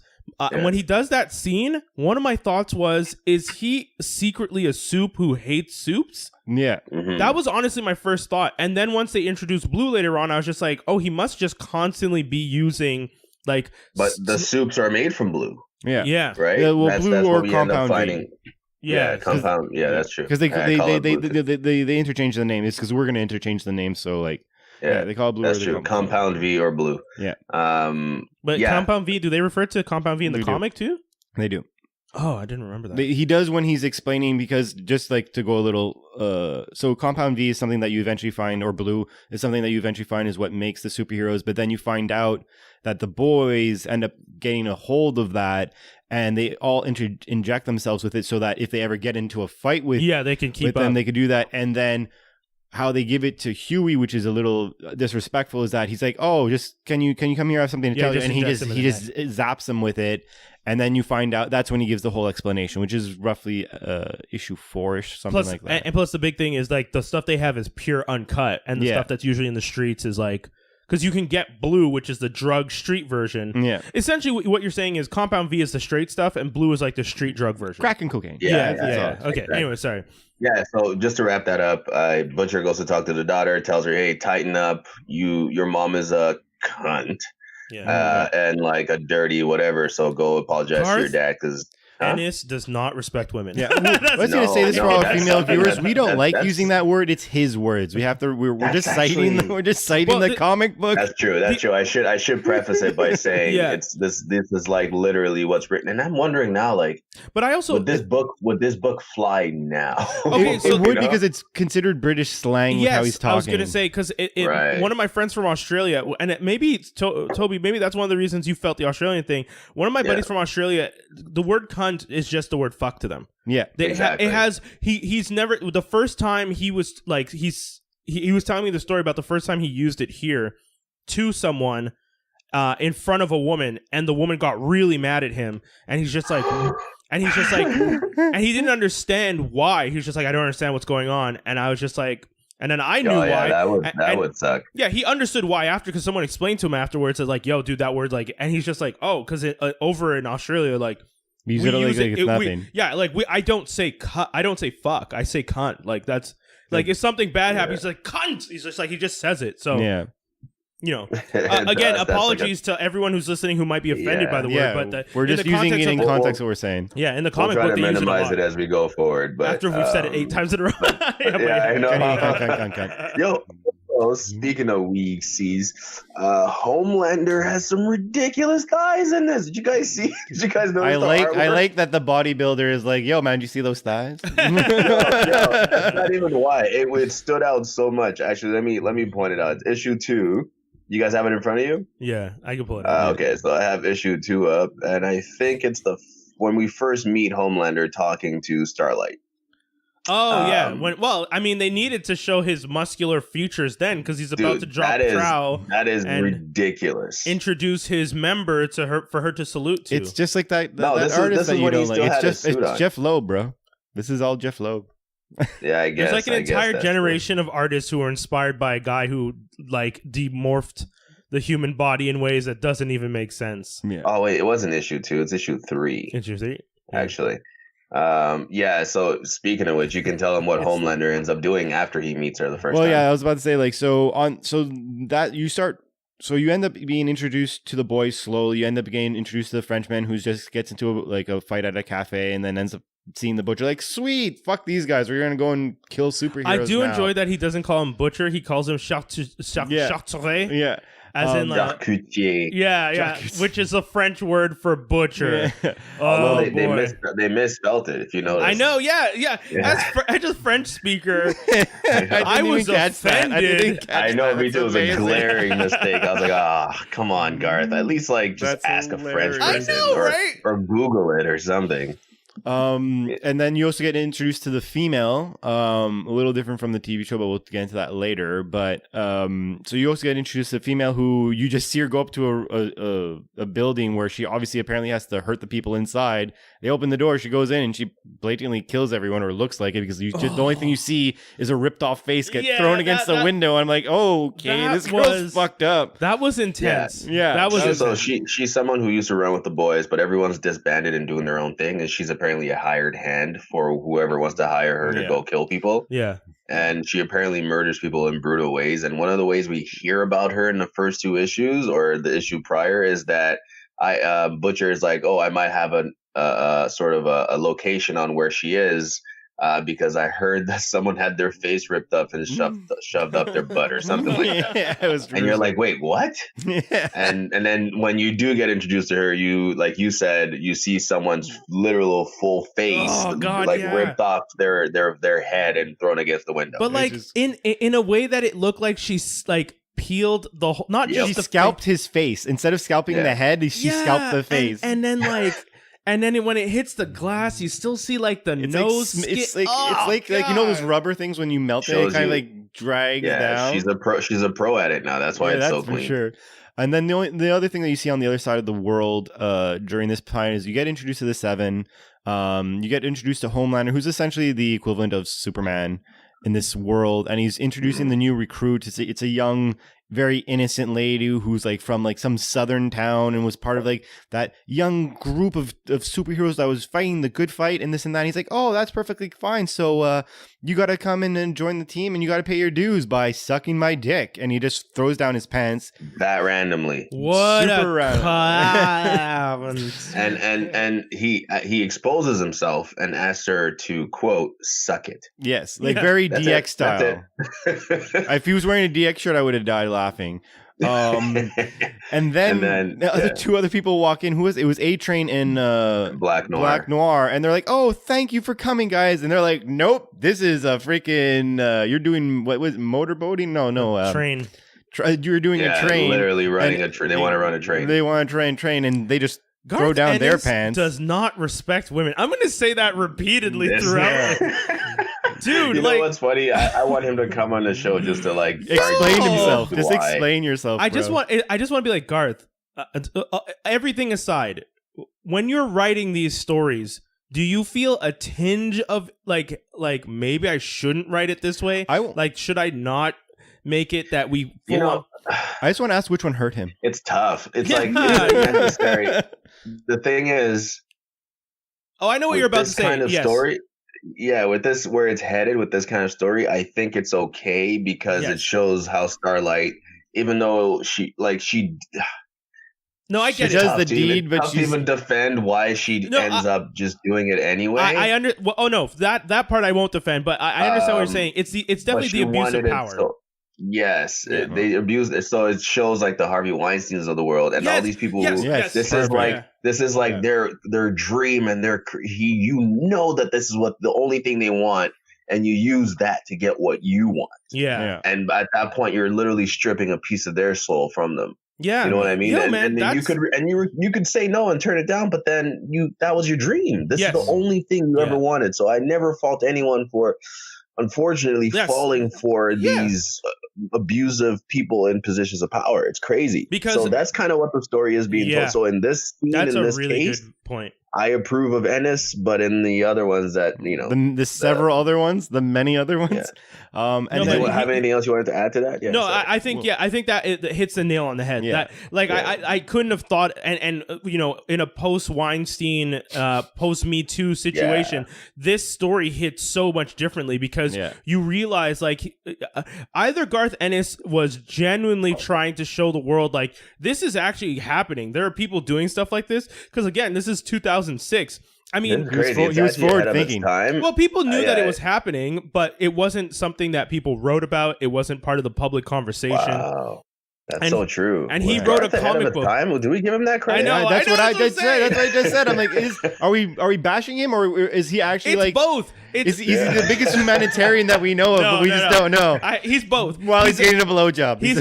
when he does that scene, one of my thoughts was, is he secretly a soup who hates soups? Yeah. Mhm. That was honestly my first thought. And then once they introduced blue later on, I was just like, oh, he must just constantly be using like... But the soups are made from blue, Yeah. Yeah. right? Yeah, well, blue or what we end up compound V. finding. Yeah. Compound. Yeah, that's true. Because I call it blue too. they interchange the name. It's because we're gonna interchange the name. So like, yeah, they call it blue. That's or they true. call it Compound V or blue. Yeah. But yeah. Compound V, do they refer to Compound V in the They do. comic too? They do. Oh, I didn't remember that. He does when he's explaining, because just like to go a little, so compound V is something that you eventually find, or blue is something that you eventually find is what makes the superheroes. But then you find out that the boys end up getting a hold of that, and they all inject themselves with it, so that if they ever get into a fight with they can keep with up. them, they could do that. And then how they give it to Huey, which is a little disrespectful, is that he's like, "Oh, just can you come here? I have something to tell you." just And he injects him in he the just zaps him with it, and then you find out that's when he gives the whole explanation, which is roughly issue 4-ish, something plus, like that. and plus the big thing is like the stuff they have is pure uncut, and the stuff that's usually in the streets is like, because you can get blue, which is the drug street version. Yeah, Essentially, what you're saying is Compound V is the straight stuff, and blue is like the street drug version. crack and cocaine. Yeah. Okay. Exactly. Anyway, sorry. Yeah, so just to wrap that up, Butcher goes to talk to the daughter, tells her, "Hey, tighten up. Your mom is a cunt, Yeah. and like a dirty whatever. So go apologize to your dad, because." Ennis does not respect women. Yeah, I was going to say this for all that's female something viewers. that- We don't like that's- using that word. It's his words. We have to. We're That's just citing. actually- We're just citing Well, the comic book. That's true. That's true. I should preface it by saying Yeah. it's this is like literally what's written. And I'm wondering now, like, But I also would this book fly now? Okay, so- it would, You know? because it's considered British slang with how he's talking. I was gonna say, because Right. one of my friends from Australia, and maybe it's Toby, maybe that's one of the reasons you felt the Australian thing. One of my buddies from Australia, the word "cunt" is just the word "fuck" to them. Yeah, Exactly. It has he's never, the first time he was like he was telling me the story about the first time he used it here to someone in front of a woman, and the woman got really mad at him, and he's just like. And he's just like, and he didn't understand why. He was just like, I don't understand what's going on. And I was just like, and then I knew why. That would suck. Yeah, he understood why after, because someone explained to him afterwards. It's like, yo, dude, that word, like, and he's just like, oh, because over in Australia, like, use we it like use it's nothing. I don't say I don't say fuck. I say cunt. Like that's like if something bad happens, he's like cunt. He's just like he just says it. So Yeah, you know, again, apologies to everyone who's listening who might be offended by the word, but we're just using it in context of what we're saying. Yeah, in the We'll comic try book, to they use it a minimize lot. it as we go forward. But After we've said it 8 times in a row. yeah, I know. Cunt. Yo, speaking of weak C's, Homelander has some ridiculous thighs in this. Did you guys see? Did you guys notice? I like that the bodybuilder is like, yo, man, do you see those thighs? No, that's not even why. It stood out so much. Actually, let me point it out. It's issue 2. You guys have it in front of you? Yeah, I can pull it up. Okay, so I have issue 2 up, and I think it's when we first meet Homelander talking to Starlight. Oh yeah, I mean, they needed to show his muscular features then, because he's about to drop trowel. That is and ridiculous. Introduce his member to her for her to salute to. It's just like that this artist is that you when he don't like. still It's had his just suit it's on. Jeff Loeb, bro. This is all Jeff Loeb. Yeah, I guess. There's like an entire generation of artists who are inspired by a guy who like demorphed the human body in ways that doesn't even make sense. Yeah. Oh wait, it wasn't issue 2. It's issue 3. Interesting. Actually. Yeah, so speaking of which, you can tell him what Homelander ends up doing after he meets her the first time. Well, yeah, I was about to say, like, so you end up being introduced to the boys slowly. You end up getting introduced to the Frenchman who just gets into a fight at a cafe and then ends up seeing the Butcher. Like, sweet, fuck these guys. We're gonna go and kill superheroes. I do now. enjoy that he doesn't call him Butcher. He calls him Chartre. Yeah. As in like, Charcutier. yeah, which is a French word for butcher. Yeah. Oh Although boy. they misspelt it, if you notice. I know, yeah. As a French speaker, I didn't was even catch that. offended. I know, me It's too. It was a amazing. glaring mistake. I was like, come on, Garth. At least, like, just That's ask a French hilarious. person. I know, right? Or Google it or something. And then you also get introduced to the female, a little different from the TV show, but we'll get into that later. But so you also get introduced to the female who you just see her go up to a building where she obviously apparently has to hurt the people inside. They open the door, she goes in, and she blatantly kills everyone, or looks like it, because the only thing you see is a ripped off face get thrown against the window. I'm like, oh, okay, this girl's fucked up. That was intense. Yeah. That was intense. So she's someone who used to run with the boys, but everyone's disbanded and doing their own thing, and she's apparently a hired hand for whoever wants to hire her to go kill people. Yeah. And she apparently murders people in brutal ways. And one of the ways we hear about her in the first 2 issues, or the issue prior, is that Butcher is like, oh, I might have a sort of a location on where she is. Because I heard that someone had their face ripped up and shoved up their butt or something like that. It was and you're like, wait, what? And then when you do get introduced to her, you, like you said, you see someone's literal full face, ripped off their head and thrown against the window. But like in a way that it looked like she's like peeled the whole, not just she the scalped his face instead of scalping the head. She scalped the face, and then like. And then when it hits the glass, you still see like the nose. It's like you know those rubber things when you melt it, it kind of like drags down. She's a pro at it now. That's why it's so clean. For sure. And then the other thing that you see on the other side of the world during this time is you get introduced to the Seven. You get introduced to Homelander, who's essentially the equivalent of Superman in this world, and he's introducing the new recruit. It's a young, very innocent lady who's like from like some southern town and was part of like that young group of superheroes that was fighting the good fight and this and that. And he's like, oh, that's perfectly fine. So you got to come in and join the team, and you got to pay your dues by sucking my dick. And he just throws down his pants that randomly. What super a random. and he exposes himself and asks her to, quote, suck it. Yes, like very DX style. If he was wearing a DX shirt, I would have died laughing. And then the 2 other people walk in. It was A-Train and Black Noir, and they're like, "Oh, thank you for coming, guys." And they're like, "Nope, this is a freaking you're doing what was it, motorboating? No, train. You're doing a train, literally running a train. They want to run a train. They want to train, and they just Garth throw down Ennis their pants. Does not respect women. I'm going to say that repeatedly throughout. Dude, you know what's funny? I want him to come on the show just to like explain himself. Just explain yourself. I just want to be like, Garth. Everything aside, when you're writing these stories, do you feel a tinge of like maybe I shouldn't write it this way? Like, should I not make it that we? I just want to ask which one hurt him. It's tough. It's like it's necessary. The thing is, I know what you're about to say. Kind of story. Yeah, with this, where it's headed with this kind of story, I think it's okay because it shows how Starlight, even though she. No, I get she it. does the deed, but she even defend why she ends up just doing it anyway. That part I won't defend, but I understand what you're saying. It's definitely the abuse of power. Yes, they abuse it, so it shows like the Harvey Weinsteins of the world and all these people. This is like their dream, and you know that this is what the only thing they want, and you use that to get what you want. Yeah. And at that point, you're literally stripping a piece of their soul from them. Yeah, you know what I mean. Yo, and man, then you could say no and turn it down, but then that was your dream. This is the only thing you ever wanted. So I never fault anyone for, unfortunately, falling for these abusive people in positions of power. It's crazy. So that's kind of what the story is being told. So in this scene, that's in this really case, good point. I approve of Ennis, but in the other ones that the several other ones, the many other ones. And then have anything else you wanted to add to that? No, I think that it hits the nail on the head. Yeah. I couldn't have thought, and in a post Weinstein, post Me Too situation, this story hits so much differently because you realize like either Garth Ennis was genuinely trying to show the world like this is actually happening. There are people doing stuff like this because again, this is 2006. I mean, he was forward thinking. Well, people knew that it was happening, but it wasn't something that people wrote about. It wasn't part of the public conversation. Wow. That's so true. And he Was wrote a Garth ahead of comic his book. time? Do we give him that credit? I know. That's what I I'm just said. saying. That's what I just said. I'm like, are we bashing him, or is he actually It's like both. Is he the biggest humanitarian that we know of, but we just don't know? He's both. While he's getting a blowjob. He's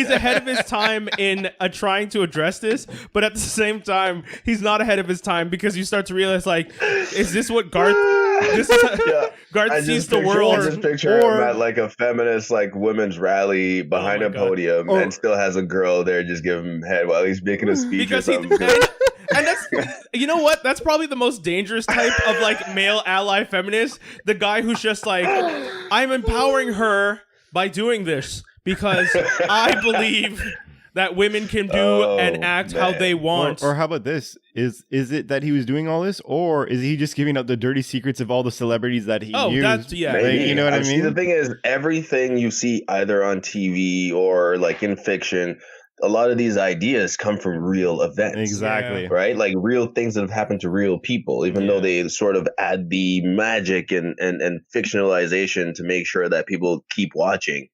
ahead of his time in trying to address this, but at the same time, he's not ahead of his time because you start to realize, like, is this what Garth? Garth sees the world. I just picture him at like a feminist, like women's rally behind a podium, and still has a girl there just giving him head while he's making a speech or something. And that's, you know what? That's probably the most dangerous type of like male ally feminist. The guy who's just like, I'm empowering her by doing this because I believe that women can do and act how they want. Or how about this? Is it that he was doing all this, or is he just giving out the dirty secrets of all the celebrities that he used? That's Like, you know what I mean? See, the thing is, everything you see either on TV or like in fiction, a lot of these ideas come from real events. Exactly. Right? Like real things that have happened to real people, even though they sort of add the magic and fictionalization to make sure that people keep watching.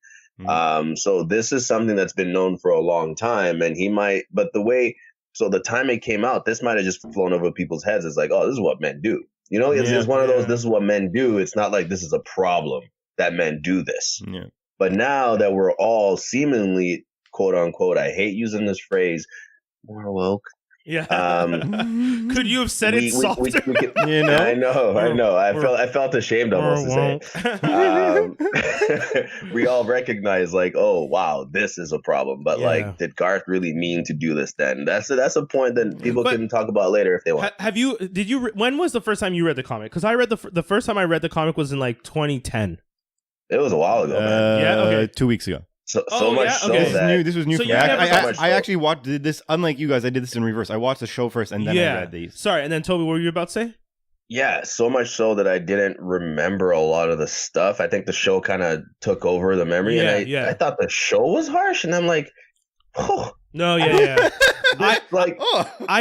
So this is something that's been known for a long time, and the time it came out, this might have just flown over people's heads. It's like, oh, this is what men do. You know, it's one of those, this is what men do. It's not like this is a problem that men do this. Yeah. But now that we're all seemingly, quote unquote, I hate using this phrase, more woke. Yeah. Could you have said it softer? You know? I know. I felt ashamed almost to say it. We all recognize like, oh wow, this is a problem. But like, did Garth really mean to do this then? That's a point that people can talk about later if they want. When was the first time you read the comic? Because I read the first time I read the comic was in like 2010. It was a while ago, man. 2 weeks ago. So much so that this was new for me. I actually did this, unlike you guys, I did this in reverse. I watched the show first and then I read these. Sorry, and then Toby, what were you about to say? Yeah, so much so that I didn't remember a lot of the stuff. I think the show kind of took over the memory, and I thought the show was harsh, and I'm like, oh. No, I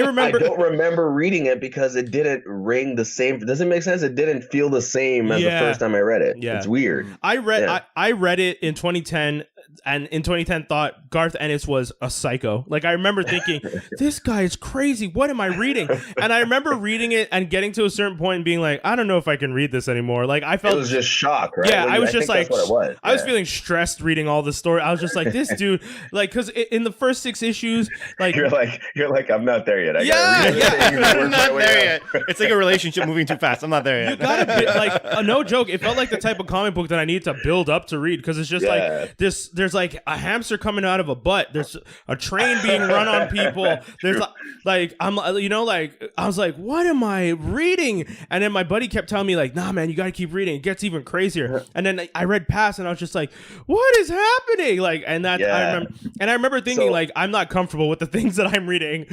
remember. I don't remember reading it because it didn't ring the same. Does it make sense? It didn't feel the same as the first time I read it. Yeah. It's weird. I read it in 2010, and in 2010 thought Garth Ennis was a psycho. Like, I remember thinking, this guy is crazy. What am I reading? And I remember reading it and getting to a certain point and being like, I don't know if I can read this anymore. Like, I felt, it was just shock, right? Yeah, I was just like, that's what it was. I was feeling stressed reading all the story. I was just like, this dude, like, because in the first 6 issues, like you're like, I'm not there yet. I'm not there yet. It's like a relationship moving too fast. I'm not there yet. You gotta be like, no joke. It felt like the type of comic book that I need to build up to read, because it's just like this. There's like a hamster coming out of a butt. There's a train being run on people. There's like I was like, what am I reading? And then my buddy kept telling me like, nah, man, you gotta keep reading. It gets even crazier. And then I read past, and I was just like, what is happening? Like, and I remember thinking like, I'm not comfortable with the things that I'm reading.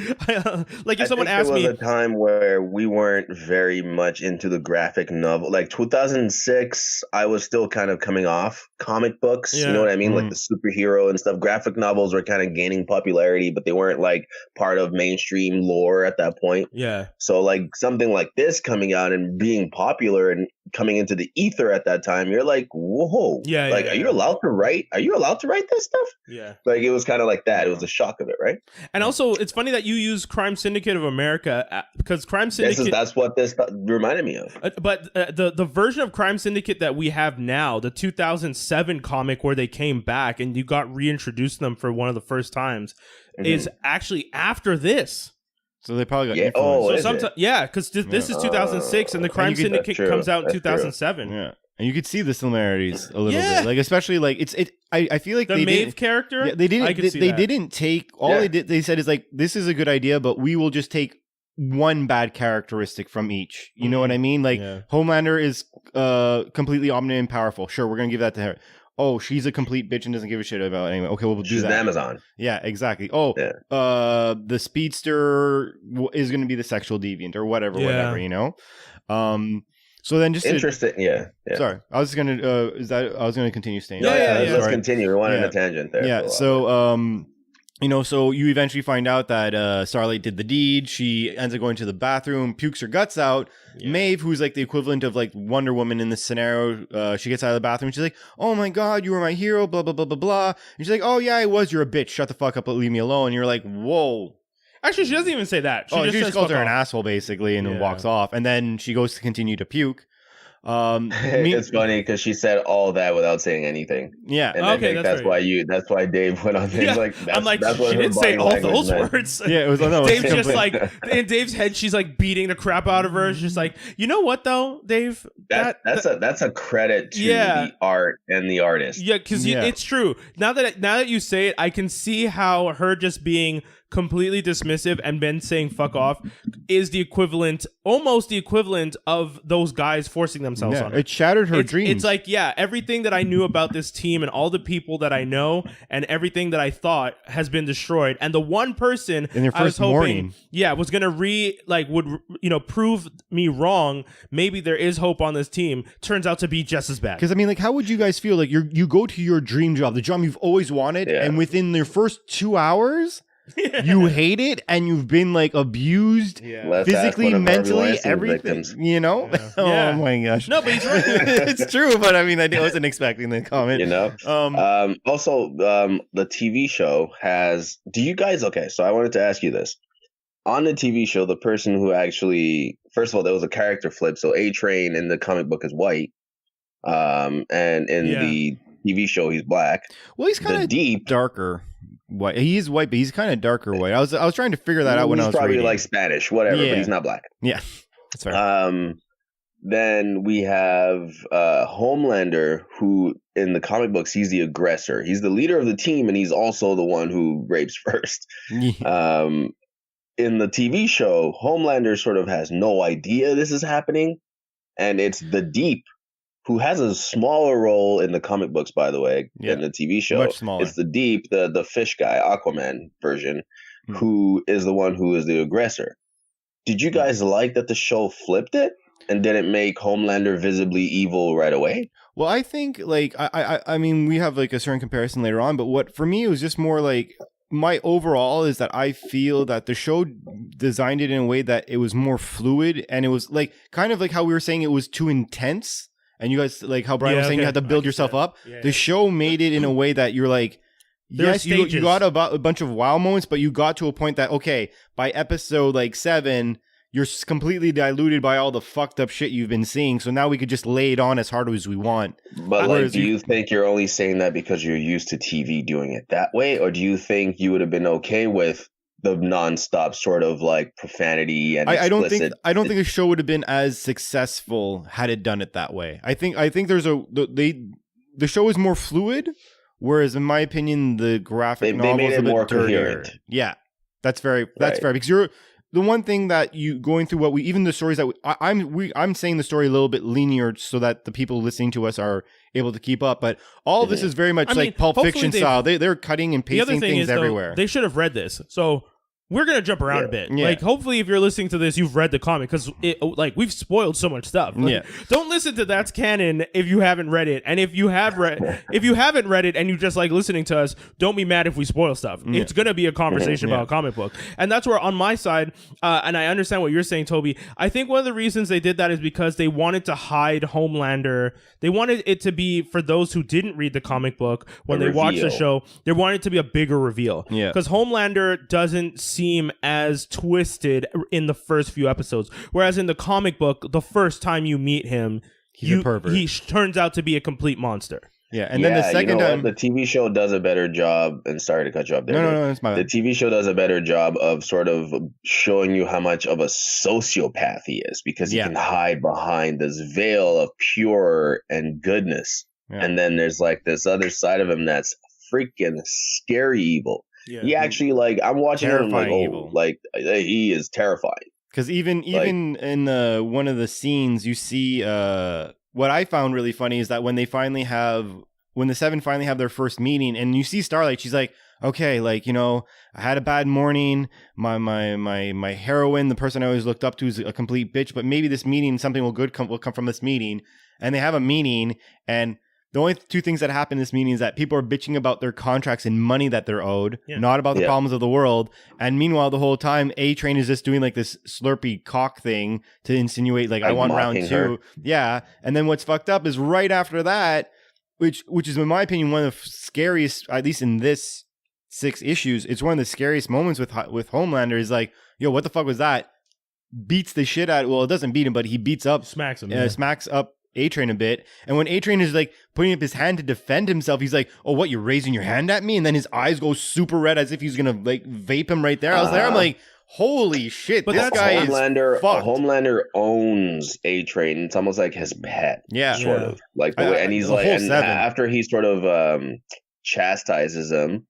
Like, if someone asked me, there was a time where we weren't very much into the graphic novel. Like 2006, I was still kind of coming off comic books. You know what I mean? Like the superhero and stuff. Graphic novels were kind of gaining popularity, but they weren't like part of mainstream lore at that point. Yeah. So like something like this coming out and being popular and coming into the ether at that time, you're like, whoa. Yeah. Like, are you allowed to write? Are you allowed to write this stuff? Yeah. Like, it was kind of like that. It was a shock of it, right? And also, it's funny that you use Crime Syndicate of America, because Crime Syndicate... That's what this reminded me of. But the version of Crime Syndicate that we have now, the 2007 comic where they came back and you got reintroduced them for one of the first times, is actually after this. So they probably got because this is 2006 and the Crime Syndicate comes out in 2007. Yeah. And you could see the similarities a little bit, like especially like I feel like the Maeve character. Yeah, they didn't take all they did. They said is like, this is a good idea, but we will just take one bad characteristic from each. You know what I mean? Like Homelander is completely omniscient and powerful. Sure, we're gonna give that to her. Oh, she's a complete bitch and doesn't give a shit about anyone. Okay, we'll do that. She's an Amazon. Yeah, exactly. Oh, the speedster is going to be the sexual deviant or whatever, you know? So then just interesting. Sorry, I was going to, I was going to continue staying. Let's continue. We went on a tangent there. Yeah. So, So you eventually find out that Starlight did the deed. She ends up going to the bathroom, pukes her guts out. Yeah. Maeve, who's like the equivalent of like Wonder Woman in this scenario, she gets out of the bathroom. She's like, "Oh my God, you were my hero." Blah blah blah blah blah. And she's like, "Oh yeah, I was. You're a bitch. Shut the fuck up. Leave me alone." And you're like, "Whoa." Actually, she doesn't even say that. She just calls her an asshole basically, and walks off. And then she goes to continue to puke. It's funny because she said all that without saying anything. Yeah, and I think that's why Dave went on things like that. I'm like, she didn't say all those words. Yeah, it was. No, Dave's just like in Dave's head, she's like beating the crap out of her. She's like, you know what though, Dave? That's a credit to the art and the artist. Yeah, because it's true. Now that you say it, I can see how her just being completely dismissive and Ben saying fuck off is almost the equivalent of those guys forcing themselves on her. It shattered her dreams. It's like, everything that I knew about this team and all the people that I know and everything that I thought has been destroyed. And the one person in their first morning, was going to prove me wrong. Maybe there is hope on this team. Turns out to be just as bad. Because I mean, like, how would you guys feel? Like you go to your dream job, the job you've always wanted, and within your first 2 hours, you hate it, and you've been like abused physically, mentally, everything. Oh my gosh. No, but he's right. It's true, but I mean, I wasn't expecting the comment. Also, the TV show has. Do you guys? Okay, so I wanted to ask you this. On the TV show, the person who actually, first of all, there was a character flip. So A-Train in the comic book is white, and in the TV show he's black. Well, he's kind of deep, darker. White. He is white, but he's kind of darker white. I was trying to figure that out when I was probably reading. Like Spanish, whatever, but he's not black. Yeah, that's fair. Then we have Homelander, who in the comic books he's the aggressor. He's the leader of the team, and he's also the one who rapes first. Yeah. In the TV show, Homelander sort of has no idea this is happening, and it's the Deep, who has a smaller role in the comic books, by the way, than the TV show. Much smaller. It's the Deep, the fish guy, Aquaman version, who is the one who is the aggressor. Did you guys like that the show flipped it and didn't make Homelander visibly evil right away? Well, I think, like, I mean, we have, like, a certain comparison later on, but what, for me, it was just more, like, my overall is that I feel that the show designed it in a way that it was more fluid, and it was, like, kind of like how we were saying it was too intense. And you guys, like how Brian was saying, you had to build yourself up. Yeah, the show made it in a way that you're like, yes, you got a bunch of wow moments, but you got to a point that, okay, by episode like 7, you're completely diluted by all the fucked up shit you've been seeing. So now we could just lay it on as hard as we want. But like, do you think you're only saying that because you're used to TV doing it that way? Or do you think you would have been okay with the nonstop sort of like profanity and I don't think the show would have been as successful had it done it that way. I think there's the show is more fluid, whereas in my opinion the graphic novel is a bit dirtier. Yeah, that's fair because you're the one thing that you going through what we even the stories that I'm saying the story a little bit linear so that the people listening to us are able to keep up, but all of this is very much like Pulp Fiction style. They're cutting and pasting things everywhere. They should have read this. So we're going to jump around a bit. Yeah. Like, hopefully, if you're listening to this, you've read the comic because, we've spoiled so much stuff. Like, don't listen to That's Canon if you haven't read it. And if you haven't read it and you just like listening to us, don't be mad if we spoil stuff. Yeah. It's going to be a conversation about a comic book. And that's where, on my side, and I understand what you're saying, Toby, I think one of the reasons they did that is because they wanted to hide Homelander. They wanted it to be, for those who didn't read the comic book, when they watched the show, they wanted it to be a bigger reveal. Yeah. Because Homelander doesn't seem as twisted in the first few episodes, whereas in the comic book, the first time you meet him, he's a pervert. He turns out to be a complete monster. Yeah, and then the second time, the TV show does a better job. And sorry to cut you off there. No, it's my bad. The TV show does a better job of sort of showing you how much of a sociopath he is, because he can hide behind this veil of pure and goodness, and then there's like this other side of him that's freaking scary evil. Yeah. He actually, like, I'm watching him like, evil. Like, he is terrifying. Because even in one of the scenes, you see what I found really funny is that when the Seven finally have their first meeting, and you see Starlight, she's like, okay, like, I had a bad morning. My heroine, the person I always looked up to, is a complete bitch. But maybe this meeting, something will come from this meeting. And they have a meeting, and the only two things that happen in this meeting is that people are bitching about their contracts and money that they're owed, not about the problems of the world. And meanwhile, the whole time, A-Train is just doing like this slurpy cock thing to insinuate like I want round 2. Her. Yeah. And then what's fucked up is right after that, which is in my opinion one of the scariest, at least in this 6 issues, it's one of the scariest moments with Homelander is like, yo, what the fuck was that? Beats the shit out. Well, it doesn't beat him, but he beats up, smacks up A-Train a bit. And when A-Train is like putting up his hand to defend himself, he's like, oh, what, you're raising your hand at me? And then his eyes go super red as if he's gonna like vape him right there. I was there, I'm like, holy shit, but this guy Homelander, is fucked. Homelander owns A-Train. It's almost like his pet, sort of like the way. And he's like, and after he sort of chastises him,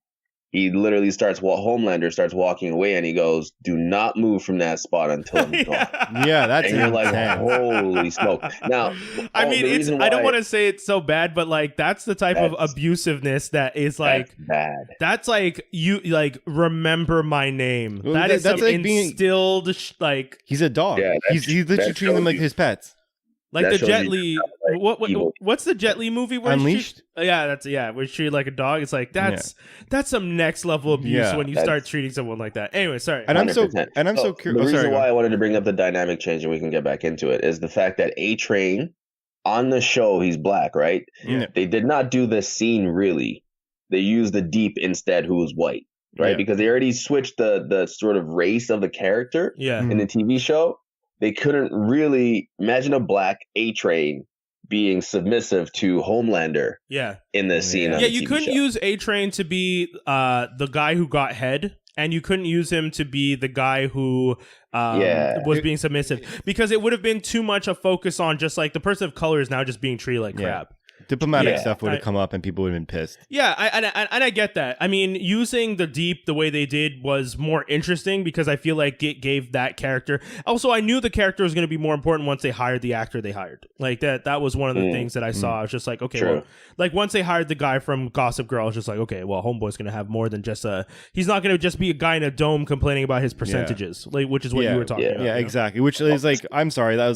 he literally Homelander starts walking away, and he goes, "Do not move from that spot until I'm gone." Yeah, that's and you're like, "Holy smoke!" Now, I mean, I don't want to say it's so bad, but like that's the type of abusiveness that is like bad. That's like you like remember my name. Well, that's like instilled like he's a dog. Yeah, he's literally treating them like his pets. Like the Jet Li, what's the Jet Li movie where Unleashed? Where she treated like a dog. It's like that's some next level abuse when you start treating someone like that. Anyway, sorry. And I'm so curious. The reason why I wanted to bring up the dynamic change, and we can get back into it, is the fact that A-Train on the show, he's black, right? Yeah. They did not do this scene really. They used the Deep instead, who was white, right? Yeah. Because they already switched the sort of race of the character in the TV show. They couldn't really imagine a black A-Train being submissive to Homelander. In the scene. Yeah, you couldn't use A-Train to be the guy who got head, and you couldn't use him to be the guy who was being submissive, because it would have been too much a focus on just like the person of color is now just being treated like crap. Diplomatic stuff would have come up and people would have been pissed. Yeah, I get that. I mean, using the Deep the way they did was more interesting because I feel like it gave that character. Also, I knew the character was going to be more important once they hired the actor they hired. Like that was one of the things that I saw. I was just like, okay, well, like once they hired the guy from Gossip Girl, I was just like, okay, well, Homeboy's going to have more than just he's not going to just be a guy in a dome complaining about his percentages, like which is what you were talking about. Yeah, exactly. Which is like, I'm sorry, that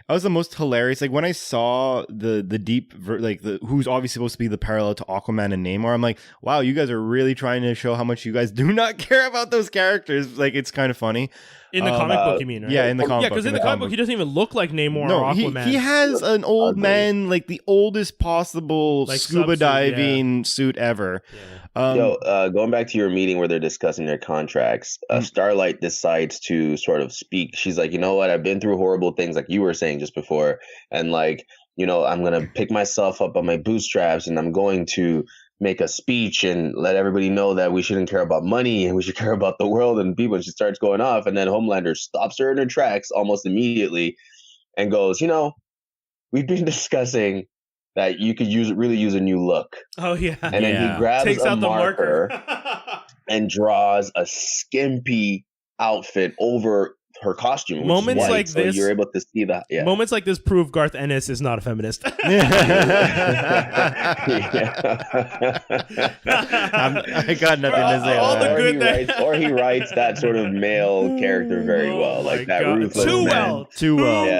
was the most hilarious. Like when I saw the Deep, like who's obviously supposed to be the parallel to Aquaman and Namor, I'm like, wow, you guys are really trying to show how much you guys do not care about those characters. Like, it's kind of funny. In the comic book, you mean, right? Yeah, in the comic book. Yeah, because in the comic book, he doesn't even look like Namor or Aquaman. He has an old man, like the oldest possible like scuba diving suit ever. Going back to your meeting where they're discussing their contracts, Starlight decides to sort of speak. She's like, you know what? I've been through horrible things, like you were saying just before. And like, you know, I'm going to pick myself up on my bootstraps and I'm going to make a speech and let everybody know that we shouldn't care about money and we should care about the world and people. And she starts going off, and then Homelander stops her in her tracks almost immediately and goes, you know, we've been discussing that you could really use a new look. Oh, yeah. And then he grabs Takes out the marker and draws a skimpy outfit over her costume. Moments white, like so this, you're able to see that. Yeah. Moments like this prove Garth Ennis is not a feminist. I got nothing to say. All the good or he writes that sort of male character very well, like that ruthless too man.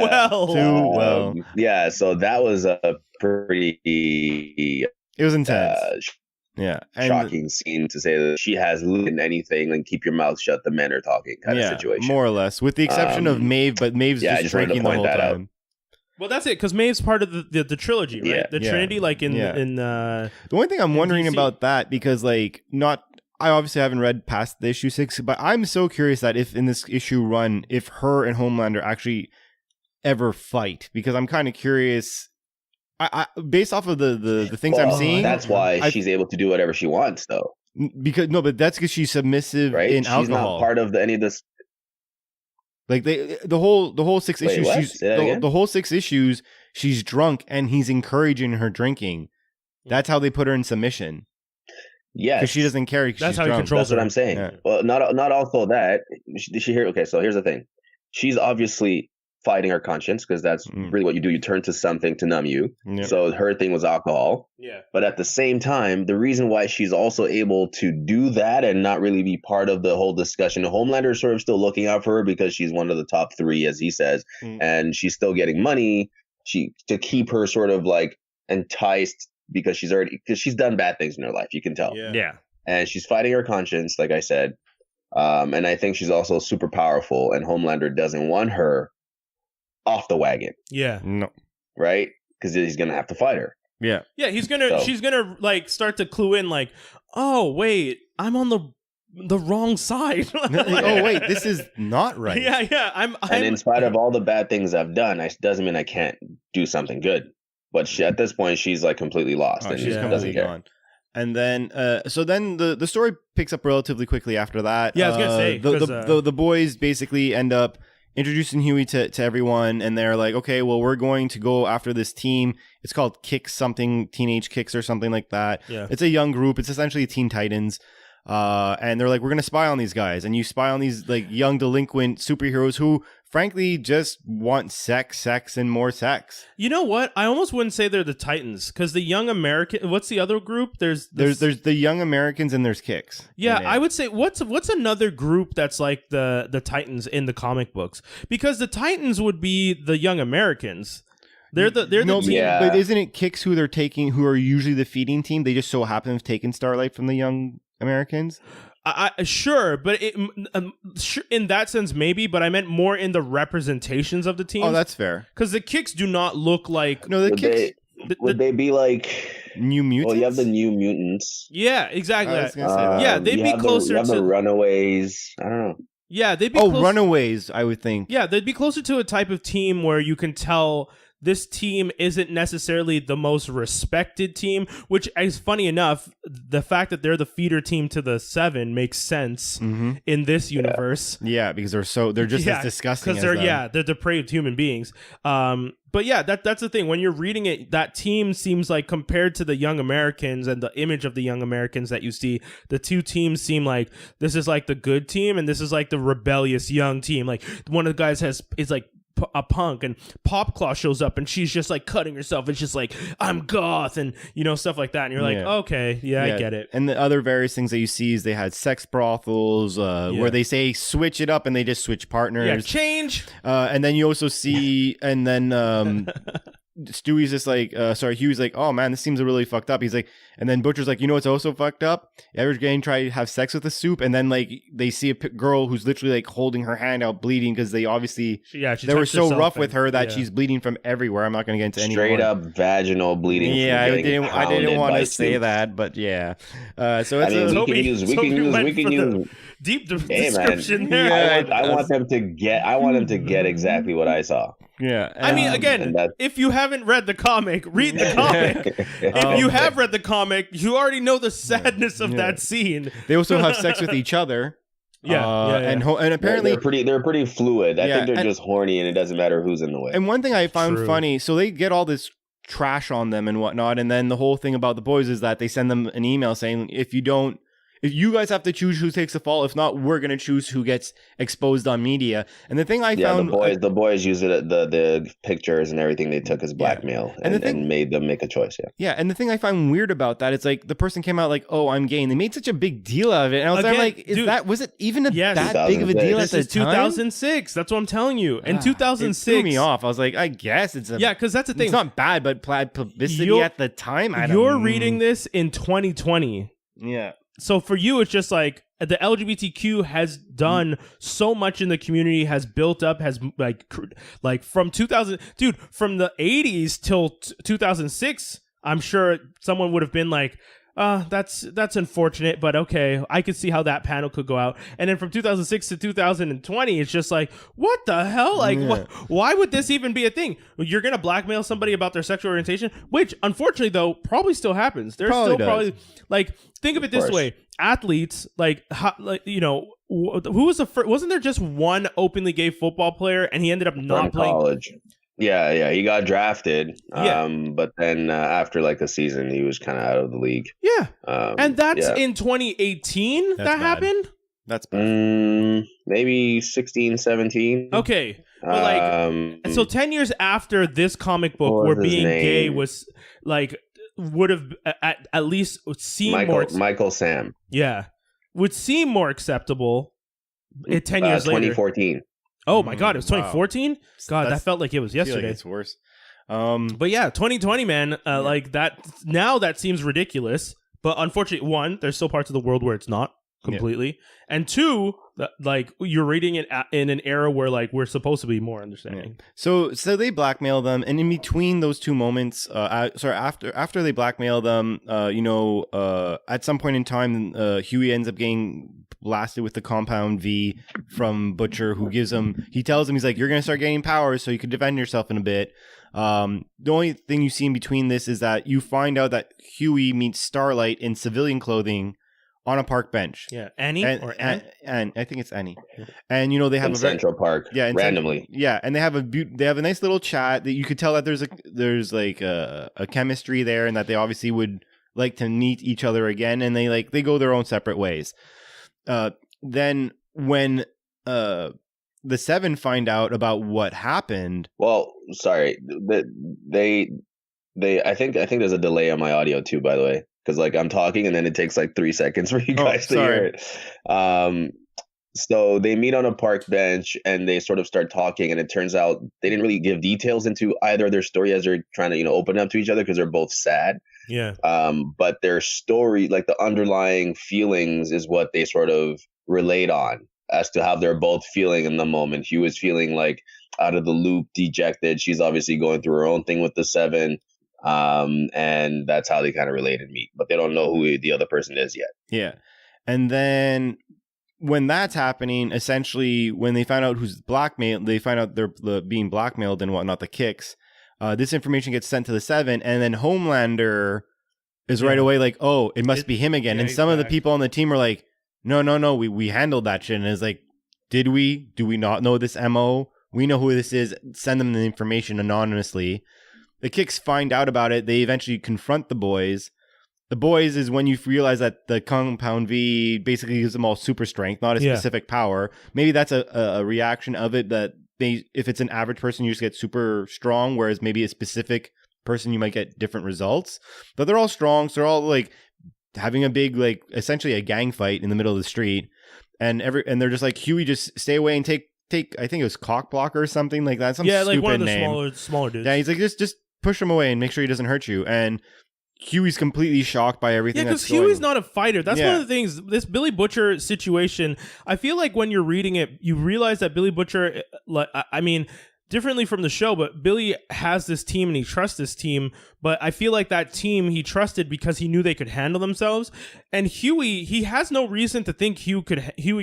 well. Yeah, so that was a pretty. It was intense. Shocking scene, to say that she has in anything and keep your mouth shut, the men are talking kind of situation. More or less, with the exception of Maeve, but Maeve's just drinking the whole time. Well, that's it, because Maeve's part of the trilogy, right? The Trinity, like in the only thing I'm wondering about that, because like I obviously haven't read past the issue 6, but I'm so curious that if in this issue run, if her and Homelander actually ever fight, because I'm kind of curious. I based off of the things I'm seeing, that's why she's able to do whatever she wants, though. But that's because she's submissive in alcohol. She's not part of any of this. Like the whole 6 issues, the whole 6 issues, she's drunk and he's encouraging her drinking. That's how they put her in submission. Yes, because she doesn't care. That's how drunk. he controls. That's what I'm saying. Yeah. Well, not also that. Did she hear? Okay, so here's the thing. She's obviously fighting her conscience, because that's really what you do. You turn to something to numb you. Yep. So her thing was alcohol. Yeah. But at the same time, the reason why she's also able to do that and not really be part of the whole discussion, Homelander is sort of still looking out for her because she's one of the top 3, as he says, and she's still getting money to keep her sort of like enticed because she's done bad things in her life. You can tell. Yeah. And she's fighting her conscience, like I said. And I think she's also super powerful, and Homelander doesn't want her off the wagon. Yeah. No. Right? Because he's going to have to fight her. Yeah. Yeah, she's gonna like start to clue in like, oh wait, I'm on the wrong side. Oh wait, this is not right. Yeah. I'm And in spite of all the bad things I've done, doesn't mean I can't do something good. But at this point, she's like completely lost, and she's doesn't completely care. gone. And then, so then the story picks up relatively quickly after that. Yeah, I was gonna say, the boys basically end up introducing Huey to everyone, and they're like, okay, well, we're going to go after this team. It's called Kicks something, Teenage Kicks or something like that. Yeah. It's a young group. It's essentially Teen Titans. And they're like, we're going to spy on these guys. And you spy on these like young delinquent superheroes who frankly just want sex, and more sex. You know what? I almost wouldn't say they're the Titans, because the Young American. What's the other group? There's the Young Americans and there's Kicks. Yeah, I would say what's another group that's like the Titans in the comic books? Because the Titans would be the Young Americans. They're the team. Yeah. But isn't it Kicks who they're taking, who are usually the feeding team? They just so happen to have taken Starlight from the Young Americans. Sure, but in that sense, maybe. But I meant more in the representations of the team. Oh, that's fair. Because the Kicks do not look like. No, the Kicks. Would they be like New Mutants? Well, you have the New Mutants. Yeah, exactly. I was gonna say that. Yeah, they'd be closer you have to the Runaways. I don't know. Yeah, they'd be. Runaways, I would think. Yeah, they'd be closer to a type of team where you can tell this team isn't necessarily the most respected team, which is funny enough, the fact that they're the feeder team to the Seven makes sense in this universe. Yeah, because they're just as disgusting as them. They're depraved human beings. But yeah, that's the thing. When you're reading it, that team seems like, compared to the Young Americans and the image of the Young Americans that you see, the two teams seem like this is like the good team and this is like the rebellious young team. Like one of the guys is like a punk, and Popclaw shows up and she's just like cutting herself. It's just like, I'm goth, and stuff like that. And you're like, okay, I get it. And the other various things that you see is they had sex brothels where they say switch it up and they just switch partners. Yeah, change. And then you also see, and then Stewie's just like, Hugh's like, oh man, this seems really fucked up. He's like, and then Butcher's like, what's also fucked up? Everyone's getting try to have sex with the soup, and then like they see a girl who's literally like holding her hand out bleeding because they obviously they were so rough with her that she's bleeding from everywhere. I'm not going to get into any straight up vaginal bleeding. Yeah, I didn't want to say that, but yeah. So it's we can use deep description there. Yeah, I want them to get exactly what I saw. Yeah. I mean, again, if you haven't read the comic, read the comic. If you have read the comic, you already know the sadness of that scene. They also have sex with each other. And apparently they're pretty fluid. I think they're just horny, and it doesn't matter who's in the way. And one thing I found funny, so they get all this trash on them and whatnot, and then the whole thing about the boys is that they send them an email saying, if you guys have to choose who takes the fall. If not, we're going to choose who gets exposed on media. And the thing I found... the boys used the pictures and everything they took as blackmail and made them make a choice, Yeah, and the thing I found weird about that, it's like the person came out like, oh, I'm gay. And they made such a big deal out of it. And I was like, was it even that big of a deal at the time? This is 2006. That's what I'm telling you. In 2006... It threw me off. I was like, I guess it's a... Yeah, because that's the thing. It's not bad, but publicity at the time, You're reading this in 2020. Yeah. So for you, it's just like the LGBTQ has done so much in the community, has built up, has like from 2000, dude, from the 80s till 2006. I'm sure someone would have been like, that's unfortunate, but okay, I could see how that panel could go out. And then from 2006 to 2020, it's just like, what the hell? Like, why would this even be a thing? You're gonna blackmail somebody about their sexual orientation, which unfortunately though probably still happens. There's probably like, think of it this way: athletes, who was the first? Wasn't there just one openly gay football player, and he ended up not playing college? Yeah, he got drafted. But then after like a season, he was kind of out of the league. Yeah, and that's in 2018 that happened. That's bad. Maybe 16, 17. Okay, but so 10 years after this comic book, where being gay was like would have at least seemed Michael Sam. Yeah, would seem more acceptable. 10 years later, 2014. Oh my God, it was 2014? God, that felt like it was yesterday. It's worse. But yeah, 2020, man, like that now that seems ridiculous. But unfortunately, one, there's still parts of the world where it's not completely, and two, like you're reading it in an era where like we're supposed to be more understanding. So they blackmail them, and in between those two moments, after they blackmail them, at some point in time, Huey ends up getting blasted with the compound V from Butcher, who tells him, he's like, you're gonna start gaining powers so you can defend yourself in a bit. The only thing you see in between this is that you find out that Huey meets Starlight in civilian clothing on a park bench. Yeah, Annie and I think it's Annie. And they have in Central Park. Yeah, randomly. And they have a nice little chat that you could tell that there's like a chemistry there, and that they obviously would like to meet each other again, and they go their own separate ways. Then when the Seven find out about what happened. Well, sorry, they I think there's a delay on my audio too, by the way, because like I'm talking and then it takes like 3 seconds for you guys to hear it. So they meet on a park bench and they sort of start talking, and it turns out they didn't really give details into either their story as they're trying to open up to each other because they're both sad. Yeah. But their story, like the underlying feelings, is what they sort of relayed on as to how they're both feeling in the moment. Hugh is feeling like out of the loop, dejected. She's obviously going through her own thing with the Seven. And that's how they kind of relate and meet, but they don't know who the other person is yet. Yeah. And then when that's happening, essentially when they find out who's blackmailed, they find out they're being blackmailed and whatnot, the Kicks. This information gets sent to the Seven, and then Homelander is right away like, oh, it must be him again. And some of the people on the team are like, no, we handled that shit. And it's like, did we? Do we not know this MO? We know who this is. Send them the information anonymously. The Kicks find out about it. They eventually confront the boys. The boys is when you realize that the compound V basically gives them all super strength, not a specific power. Maybe that's a reaction of it, that if it's an average person, you just get super strong, whereas maybe a specific person, you might get different results. But they're all strong, so they're all like having a big, like, essentially a gang fight in the middle of the street. And they're just like, Huey, just stay away and take I think it was Cock Blocker or something like that. Some like one of the name. smaller dudes. Yeah, he's like, just push him away and make sure he doesn't hurt you. And Huey's completely shocked by everything. Yeah, because Huey's not a fighter. That's one of the things. This Billy Butcher situation, I feel like when you're reading it, you realize that Billy Butcher, I mean, differently from the show, but Billy has this team and he trusts this team. But I feel like that team he trusted because he knew they could handle themselves. And Huey, he has no reason to think Huey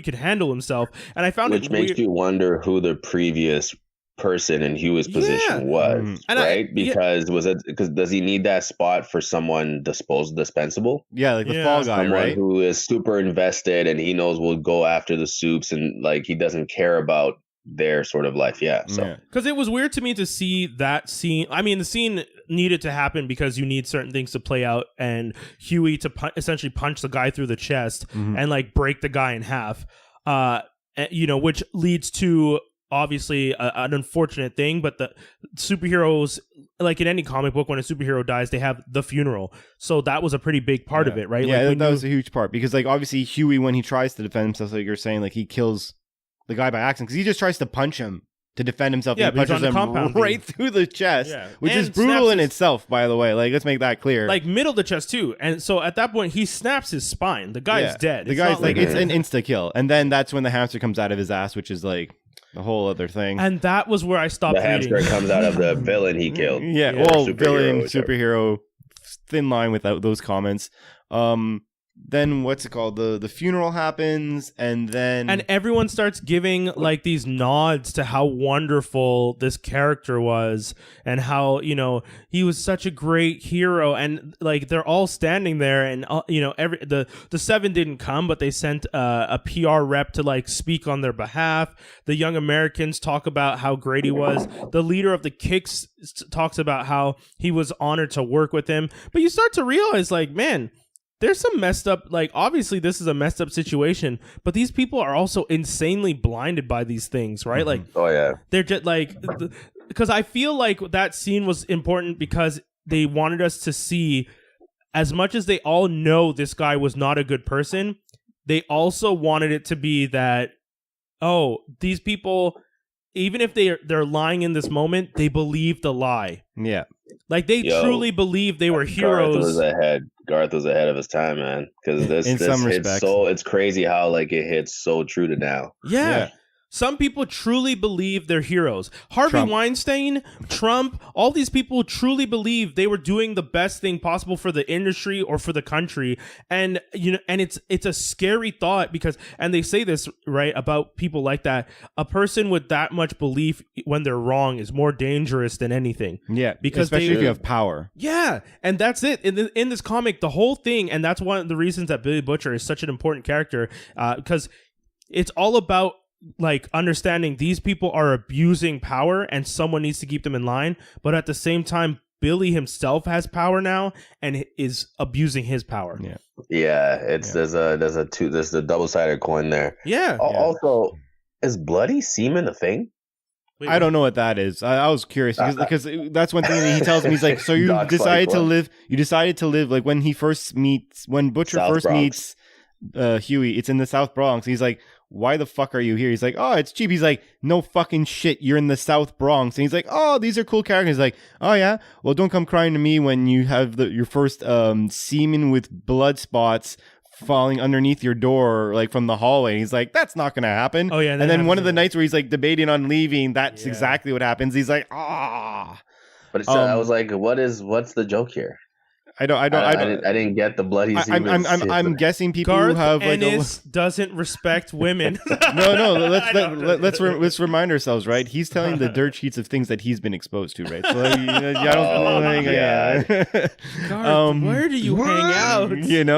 could handle himself. And I found which makes you wonder who the previous person in Huey's position was, right? Because does he need that spot for someone dispensable? Yeah, like the fall guy, someone right? Who is super invested and he knows will go after the soups and like he doesn't care about their sort of life. So because it was weird to me to see that scene. I mean, the scene needed to happen because you need certain things to play out, and Huey to essentially punch the guy through the chest and like break the guy in half, which leads to obviously an unfortunate thing. But the superheroes, like in any comic book, when a superhero dies, they have the funeral. So that was a pretty big part of it, right? Yeah, like that was a huge part, because like obviously Huey, when he tries to defend himself, like you're saying, like he kills the guy by accident because he just tries to punch him to defend himself. Yeah, and he punches him right through the chest, which is brutal in itself, by the way. Like, let's make that clear. Like middle of the chest too. And so at that point, he snaps his spine. The guy's dead. The guy's like, it's an insta kill. And then that's when the hamster comes out of his ass, which is like a whole other thing. And that was where I stopped reading. The hamster comes out of the villain he killed. Villain, superhero, thin line without those comments. Then what's it called? The funeral happens, and everyone starts giving like these nods to how wonderful this character was, and how he was such a great hero, and like they're all standing there, and the Seven didn't come, but they sent a PR rep to like speak on their behalf. The Young Americans talk about how great he was. The leader of the Kicks talks about how he was honored to work with him. But you start to realize, like, man, there's some messed up, like, obviously this is a messed up situation, but these people are also insanely blinded by these things, right? Like, they're just like, because I feel like that scene was important because they wanted us to see, as much as they all know this guy was not a good person, they also wanted it to be that, oh, these people, even if they're lying in this moment, they believe the lie. Yeah. Like they truly believe they were heroes. Garth was ahead of his time, man. Because this In some hits respects. it's crazy how like it hits so true to now. Yeah. Some people truly believe they're heroes. Harvey Trump. Weinstein, Trump, all these people truly believe they were doing the best thing possible for the industry or for the country. And and it's a scary thought because, and they say this right about people like that, a person with that much belief when they're wrong is more dangerous than anyanything. Yeah, because especially if you have power. Yeah, and that's it. In this comic, the whole thing, and that's one of the reasons that Billy Butcher is such an important character, because it's all about like understanding these people are abusing power and someone needs to keep them in line, but at the same time Billy himself has power now and is abusing his power. There's a double-sided coin there. Also, is bloody semen a thing? Wait, I don't know what that is. I was curious because that's one thing that he tells me. He's like, so you decided to live like when Butcher first meets Huey, it's in the South Bronx. He's like, why the fuck are you here? He's like, oh, it's cheap. He's like, no fucking shit. You're in the South Bronx. And he's like, oh, these are cool characters. He's like, oh yeah, well, don't come crying to me when you have your first semen with blood spots falling underneath your door, like from the hallway. And he's like, that's not gonna happen. Oh yeah, and then one of the nights where he's like debating on leaving, that's exactly what happens. He's like, ah. But it's, I was like, what's the joke here? I didn't get the bloody. I'm guessing people Garth who have like Ennis doesn't respect women. No. Let's remind ourselves, right? He's telling the dirt sheets of things that he's been exposed to, right? So Garth, where do you hang out? Good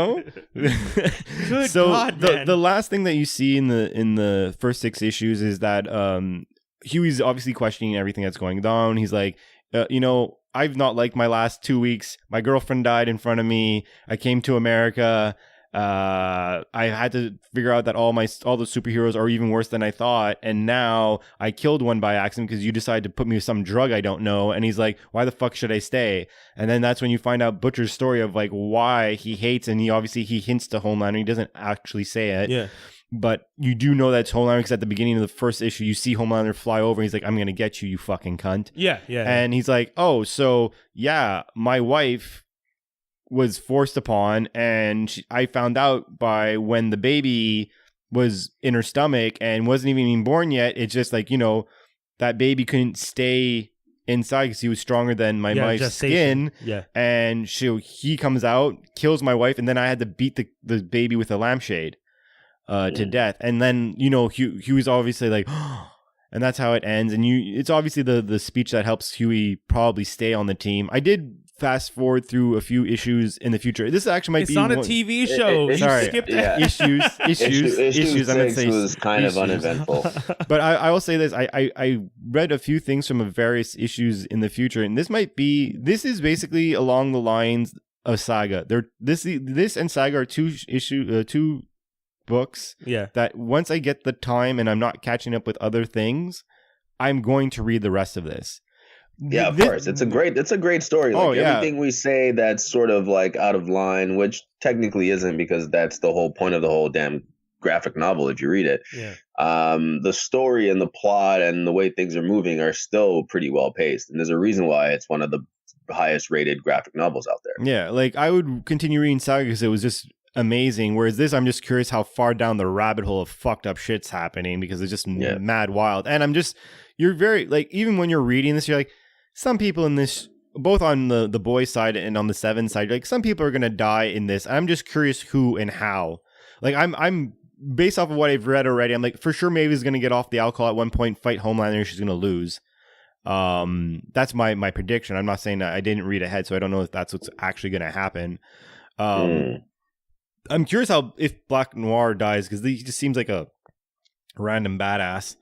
so God, man. the last thing that you see in the first 6 issues is that Huey's obviously questioning everything that's going down. He's like, I've not liked my last 2 weeks. My girlfriend died in front of me. I came to America. I had to figure out that all the superheroes are even worse than I thought. And now I killed one by accident because you decided to put me with some drug I don't know. And he's like, why the fuck should I stay? And then that's when you find out Butcher's story of like why he hates. And he hints to Homelander. He doesn't actually say it. Yeah. But you do know that's Homelander because at the beginning of the first issue, you see Homelander fly over. And he's like, I'm going to get you, you fucking cunt. Yeah. And he's like, oh, so yeah, my wife was forced upon. And I found out by when the baby was in her stomach and wasn't even born yet. It's just like, that baby couldn't stay inside because he was stronger than my wife's skin. Yeah. And he comes out, kills my wife. And then I had to beat the baby with a lampshade. To death, and then Huey's obviously like, and that's how it ends. And it's obviously the speech that helps Huey probably stay on the team. I did fast forward through a few issues in the future. This actually might be not a TV show. You skipped issues. I'm gonna say was kind of uneventful. But I will say this: I read a few things from various issues in the future, and this is basically along the lines of Saga. This and Saga are two books that once I get the time and I'm not catching up with other things, I'm going to read the rest of this. Yeah, of course. It's a great story. Like everything we say that's sort of like out of line, which technically isn't because that's the whole point of the whole damn graphic novel if you read it. Yeah. The story and the plot and the way things are moving are still pretty well paced. And there's a reason why it's one of the highest rated graphic novels out there. Yeah, like I would continue reading Saga because it was just amazing, whereas this I'm just curious how far down the rabbit hole of fucked up shit's happening because it's just mad wild. And you're very like, even when you're reading this, you're like, some people in this, both on the boys side and on the Seven side, like some people are gonna die in this. I'm just curious who and how. Like I'm based off of what I've read already, I'm like, for sure Maeve's gonna get off the alcohol at one point, fight Homelander, she's gonna lose. That's my prediction. I'm not saying that I didn't read ahead, so I don't know if that's what's actually gonna happen. I'm curious if Black Noir dies because he just seems like a random badass.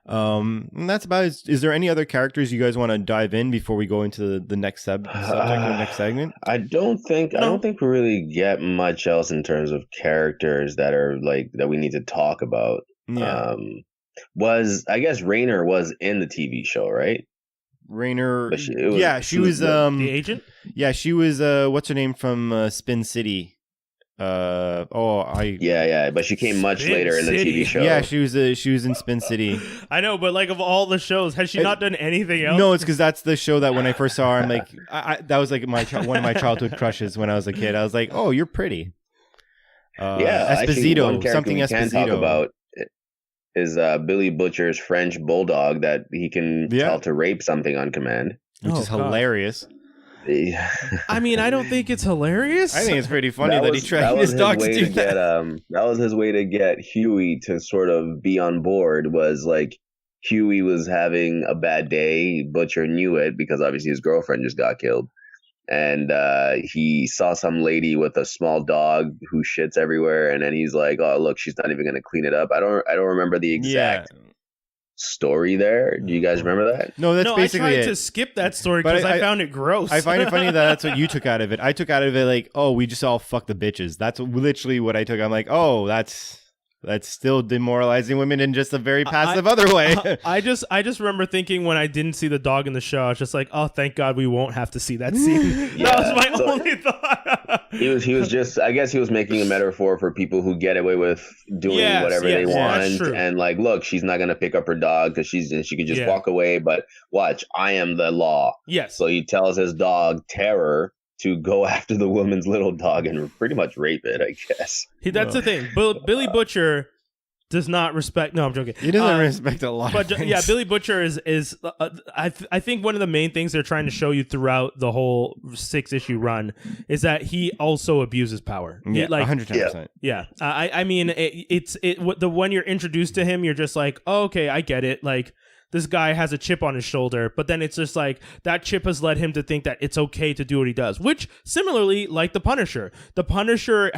And that's about it. Is there any other characters you guys want to dive in before we go into the next subject or next segment? I don't think we really get much else in terms of characters that are like that we need to talk about. Yeah. I guess Raynor was in the TV show, right? Raynor, she was the agent. Yeah, she was what's her name from Spin City? Yeah, but she came much Spin later in the City. TV show. Yeah, she was in Spin City. I know, but like of all the shows, has she not done anything else? No, it's because that's the show that when I first saw her, I'm like, that was like one of my childhood crushes when I was a kid. I was like, oh, you're pretty. Actually, one Esposito, character something we can talk Esposito. about is Billy Butcher's French bulldog that he can tell to rape something on command. Which is God. hilarious. I mean, I don't think it's hilarious. I think it's pretty funny that he that trained was his dog to way do get, that. that was his way to get Huey to sort of be on board. Was like Huey was having a bad day. Butcher knew it because obviously his girlfriend just got killed, and he saw some lady with a small dog who shits everywhere, and then he's like, "Oh, look, she's not even going to clean it up." I don't remember the exact story there. Do you guys remember that? No, that's no, basically I tried it. to skip that story But because I found it gross. I find it funny that that's what you took out of it. I took out of it like, oh, we just all fuck the bitches. That's literally what I took. I'm like, oh, that's still demoralizing women in just a very passive other way. I just remember thinking when I didn't see the dog in the show, I was just like, oh, thank God we won't have to see that scene. That was my only thought. He was just, I guess he was making a metaphor for people who get away with doing whatever they that's want, true. and like, look, she's not gonna pick up her dog because she can just walk away. But watch, I am the law. Yes. So he tells his dog Terror to go after the woman's little dog and pretty much rape it, I guess. That's the thing. Billy Butcher does not respect. No, I'm joking. He doesn't respect a lot. But of things. yeah, Billy Butcher is I think one of the main things they're trying to show you throughout the whole 6-issue run is that he also abuses power. Yeah, like 110%. Yeah, I mean when you're introduced to him, you're just like, oh, okay, I get it. Like this guy has a chip on his shoulder, but then it's just like that chip has led him to think that it's okay to do what he does, which similarly, like the Punisher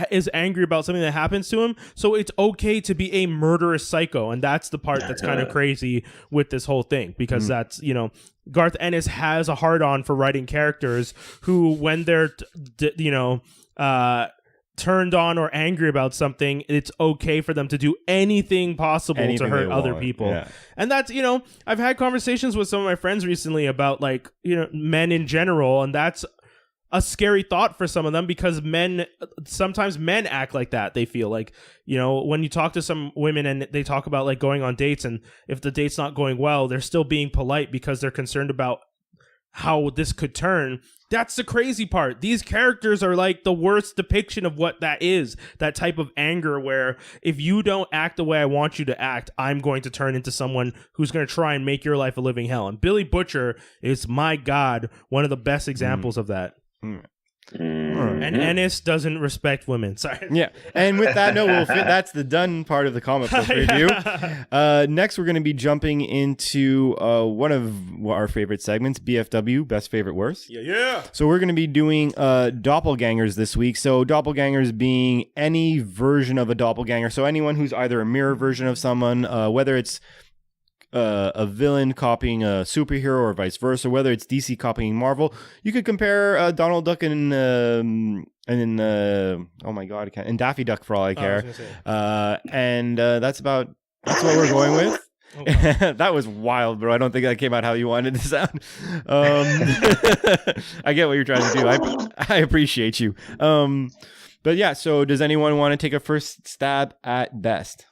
is angry about something that happens to him. So it's okay to be a murderous psycho. And that's the part that's kind of crazy with this whole thing, because that's, Garth Ennis has a hard on for writing characters who, when they're, turned on or angry about something, it's okay for them to do anything possible to hurt other people. Yeah. And that's, I've had conversations with some of my friends recently about like, men in general, and that's a scary thought for some of them, because sometimes men act like that. They feel like, when you talk to some women and they talk about like going on dates, and if the date's not going well, they're still being polite because they're concerned about how this could turn. That's the crazy part. These characters are like the worst depiction of what that is. That type of anger where if you don't act the way I want you to act, I'm going to turn into someone who's going to try and make your life a living hell. And Billy Butcher is, my God, one of the best examples of that. And Ennis doesn't respect women. Sorry. Yeah. And with that note, that's the done part of the comic book review. Next, we're going to be jumping into one of our favorite segments, B.F.W, Best Favorite Worst. Yeah. So we're going to be doing Doppelgangers this week. So Doppelgangers being any version of a doppelganger. So anyone who's either a mirror version of someone, whether it's a villain copying a superhero or vice versa, whether it's DC copying Marvel. You could compare Donald Duck and oh my God, and Daffy Duck for all I care. That's what we're going with. Oh. That was wild, bro. I don't think that came out how you wanted it to sound. I get what you're trying to do. I appreciate you. But yeah, so does anyone want to take a first stab at best?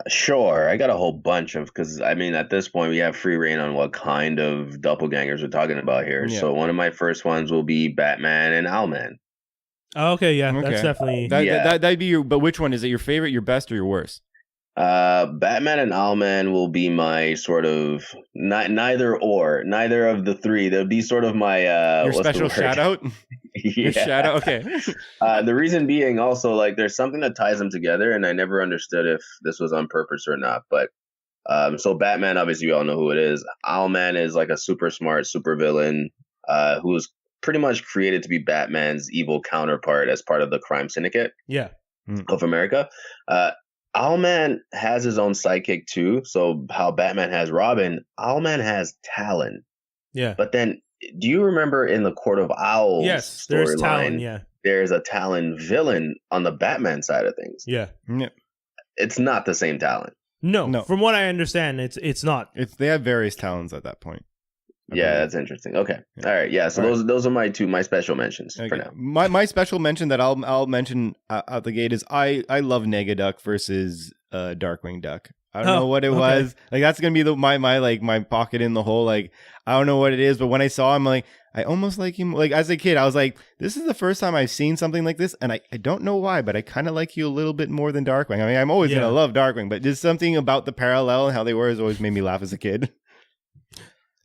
Sure. I got a whole bunch because I mean, at this point, we have free reign on what kind of doppelgangers we're talking about here. Yeah. So one of my first ones will be Batman and Owlman. Oh, okay, yeah, that's definitely that'd be your. But which one is it? Your favorite, your best, or your worst? Batman and Owlman will be my sort of neither of the three. They'll be sort of my your special shout out. Your shout out. Okay. The reason being also like there's something that ties them together, and I never understood if this was on purpose or not. But so Batman, obviously, you all know who it is. Owlman is like a super smart super villain who's pretty much created to be Batman's evil counterpart as part of the crime syndicate. Yeah. Of America. Owlman has his own sidekick too. So how Batman has Robin, Owlman has Talon. Yeah. But then, do you remember in the Court of Owls there's Talon, there's a Talon villain on the Batman side of things. Yeah. It's not the same Talon. No. From what I understand, it's not. They have various Talons at that point. Yeah, that's interesting. Okay. All right. Yeah. So those are my special mentions for now. My special mention that I'll mention out the gate is I love Negaduck versus Darkwing Duck. I don't know what it was. Like that's gonna be my pocket in the hole. Like I don't know what it is, but when I saw him, like I almost like him. Like as a kid, I was like, this is the first time I've seen something like this, and I don't know why, but I kind of like you a little bit more than Darkwing. I mean, I'm always gonna love Darkwing, but just something about the parallel and how they were has always made me laugh as a kid.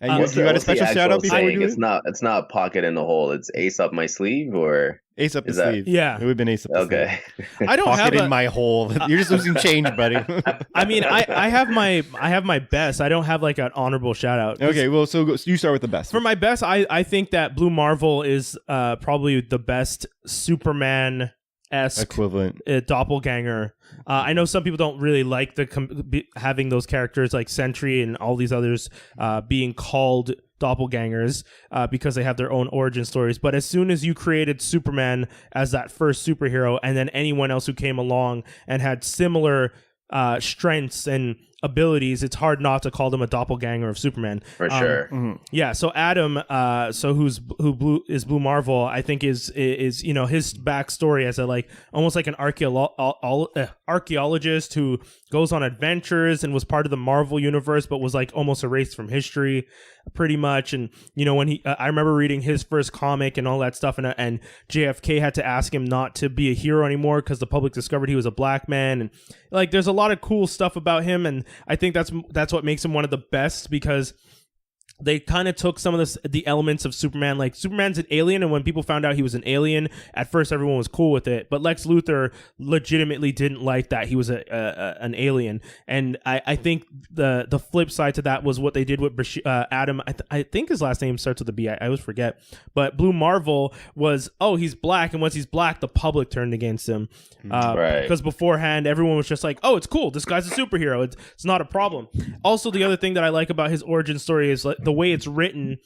And you got a special shout out before we do it? It's not pocket in the hole. It's ace up my sleeve or ace up the sleeve. Yeah, it would have been ace up the sleeve. I don't pocket have in my hole. You're just losing change, buddy. I mean, I have my best. I don't have like an honorable shout out. Okay, well, so you start with the best. For my best, I think that Blue Marvel is probably the best Superman-esque equivalent doppelganger. I know some people don't really like having those characters like Sentry and all these others being called doppelgangers because they have their own origin stories. But as soon as you created Superman as that first superhero, and then anyone else who came along and had similar strengths and abilities, it's hard not to call them a doppelganger of Superman. For sure. Yeah. So Adam, who is Blue Marvel, I think is his backstory as a almost like an archaeologist who goes on adventures and was part of the Marvel universe, but was like almost erased from history, pretty much. And when I remember reading his first comic and all that stuff, and JFK had to ask him not to be a hero anymore because the public discovered he was a black man, and like there's a lot of cool stuff about him, and I think that's what makes him one of the best, because they kind of took some of the elements of Superman. Like Superman's an alien, and when people found out he was an alien, at first everyone was cool with it. But Lex Luthor legitimately didn't like that he was an alien, and I think the flip side to that was what they did with Adam. I think his last name starts with a B. I always forget. But Blue Marvel was he's black, and once he's black, the public turned against him. Right. Because beforehand everyone was just like, it's cool, this guy's a superhero. It's not a problem. Also, the other thing that I like about his origin story is the way it's written.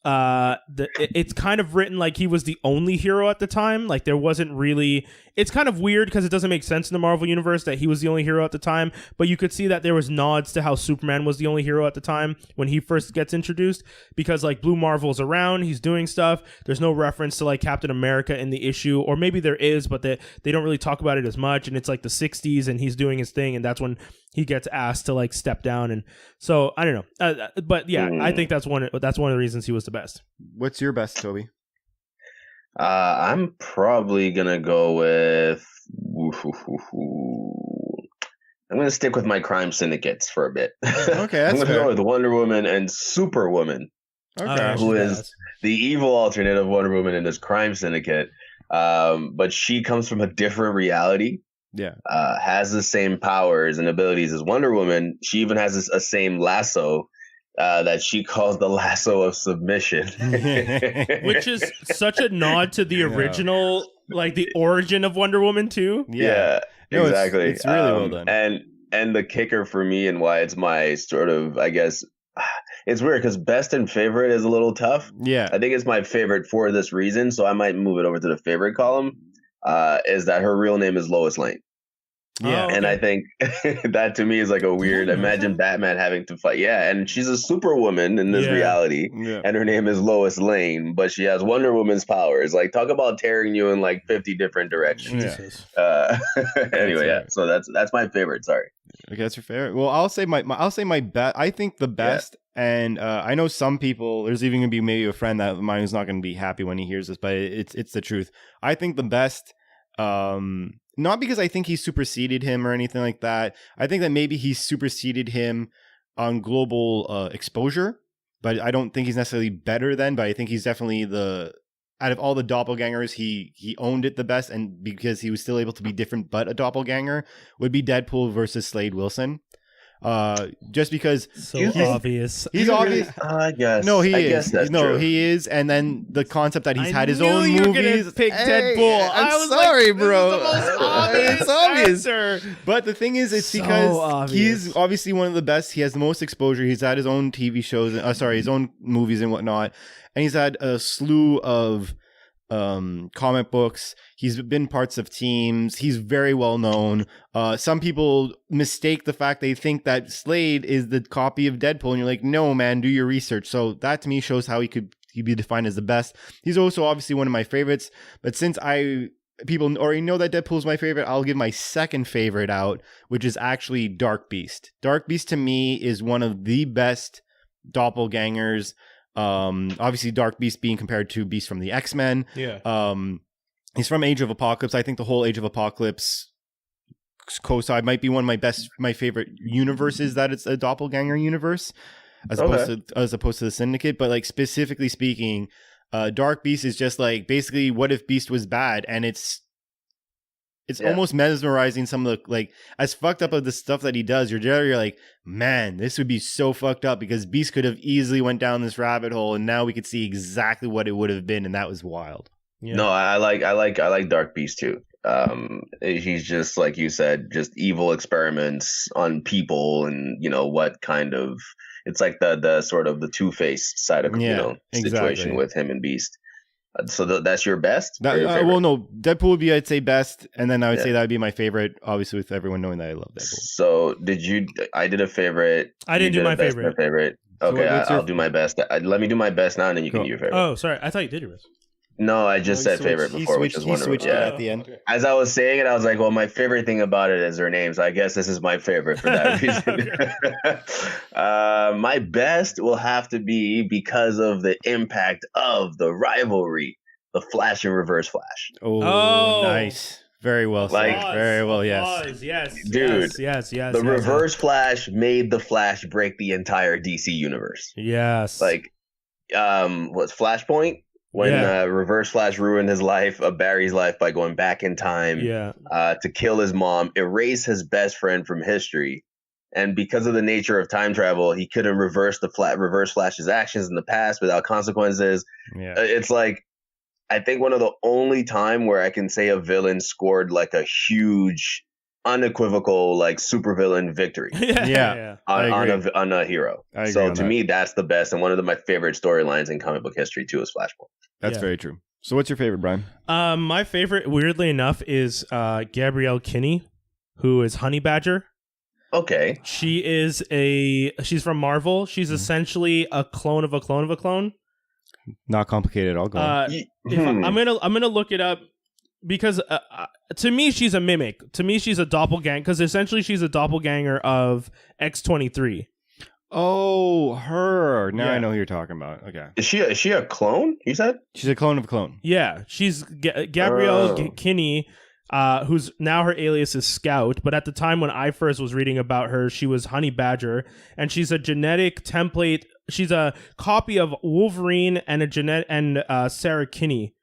It's kind of written like he was the only hero at the time. Like there wasn't really. It's kind of weird because it doesn't make sense in the Marvel universe that he was the only hero at the time. But you could see that there was nods to how Superman was the only hero at the time when he first gets introduced. Because like Blue Marvel's around, he's doing stuff. There's no reference to like Captain America in the issue, or maybe there is, but they don't really talk about it as much. And it's like the '60s, and he's doing his thing, and that's when he gets asked to like step down. And so I don't know, but yeah, I think that's one of the reasons he was the best. What's your best, Toby? I'm probably gonna go with. I'm gonna stick with my crime syndicates for a bit. Okay, that's I'm gonna fair. go with Wonder Woman and Superwoman, who is the evil alternate of Wonder Woman in this crime syndicate. But she comes from a different reality. Yeah. Has the same powers and abilities as Wonder Woman. She even has a same lasso that she calls the lasso of submission. Which is such a nod to the original, like the origin of Wonder Woman too. Yeah, no, exactly. It's really well done. And the kicker for me, and why it's my sort of, I guess, it's weird because best and favorite is a little tough. Yeah. I think it's my favorite for this reason, so I might move it over to the favorite column. Is that her real name is Lois Lane. Yeah. And I think that to me is like a weird, imagine Batman having to fight. Yeah. And she's a superwoman in this reality. Yeah. And her name is Lois Lane, but she has Wonder Woman's powers. Like, talk about tearing you in like 50 different directions. Anyway, yeah. So that's my favorite. Sorry. Okay, that's your favorite. Well, I'll say my best. I think the best, and I know some people. There's even gonna be maybe a friend that mine who's not gonna be happy when he hears this, but it's the truth. I think the best. Not because I think he superseded him or anything like that. I think that maybe he superseded him on global exposure, but I don't think he's necessarily better than. But I think he's definitely out of all the doppelgangers, he owned it the best, and because he was still able to be different but a doppelganger, would be Deadpool versus Slade Wilson. Just because he's obvious. He's obvious. I guess. No, he is. Guess that's true. He is. And then the concept that he's had his own movies. Pick Deadpool. I'm sorry, bro. This is the most obvious It's obvious. answer. But the thing is, it's So because obvious. he's obviously one of the best. He has the most exposure. He's had his own TV shows. His own movies and whatnot. And he's had a slew of comic books. He's been parts of teams. He's very well known. Some people mistake the fact they think that Slade is the copy of Deadpool, and you're like, no, man, do your research. So that to me shows how he'd be defined as the best. He's also obviously one of my favorites, but since people already know that Deadpool is my favorite, I'll give my second favorite out, which is actually Dark Beast. Dark Beast to me is one of the best doppelgangers. Obviously Dark Beast being compared to Beast from the X-Men. Yeah. He's from Age of Apocalypse. I think the whole Age of Apocalypse co-side might be one of my favorite universes, that it's a doppelganger universe as opposed to the Syndicate. But like specifically speaking, Dark Beast is just like basically what if Beast was bad, and it's almost mesmerizing. Some of the, like, as fucked up of the stuff that he does, you're like, man, this would be so fucked up because Beast could have easily went down this rabbit hole, and now we could see exactly what it would have been, and that was wild. Yeah. No, I like Dark Beast too. He's just, like you said, just evil experiments on people, and what kind of, it's like the sort of the Two-Face side of situation exactly. with him and Beast. So that's your best? Well, no, Deadpool would be, I'd say, best, and then I would say that would be my favorite, obviously, with everyone knowing that I love Deadpool. So I did a favorite. I didn't do my favorite. Okay, I'll do my best. Let me do my best now, and then you can do your favorite. Oh, sorry. I thought you did your best. No, I just said favorite before, which is wonderful. Switched it at the end. Okay. As I was saying it, I was like, well, my favorite thing about it is her name, so I guess this is my favorite for that reason. My best will have to be because of the impact of the rivalry, the Flash and Reverse Flash. Oh, nice. Very well said. Very well, yes. Yes. Dude, yes. The Reverse Flash made the Flash break the entire DC universe. Yes. Like, what's Flashpoint? When Reverse Flash ruined his life, Barry's life, by going back in time to kill his mom, erase his best friend from history. And because of the nature of time travel, he couldn't reverse Reverse Flash's actions in the past without consequences. Yeah. It's like, I think one of the only time where I can say a villain scored like a huge, unequivocal, like, supervillain victory. On a hero. So to me, that's the best, and one of my favorite storylines in comic book history too is Flashpoint. That's very true. So what's your favorite, Brian? My favorite, weirdly enough, is Gabrielle Kinney, who is Honey Badger. Okay. She's from Marvel. She's essentially a clone of a clone of a clone. Not complicated at all. Go on. I'm gonna look it up. Because to me, she's a mimic. To me, she's a doppelganger. Because essentially, she's a doppelganger of X-23. Oh, her. Now I know who you're talking about. Okay. Is she a clone? You said she's a clone of a clone. Yeah, she's Gabrielle Kinney, who's now her alias is Scout. But at the time when I first was reading about her, she was Honey Badger, and she's a genetic template. She's a copy of Wolverine and Sarah Kinney.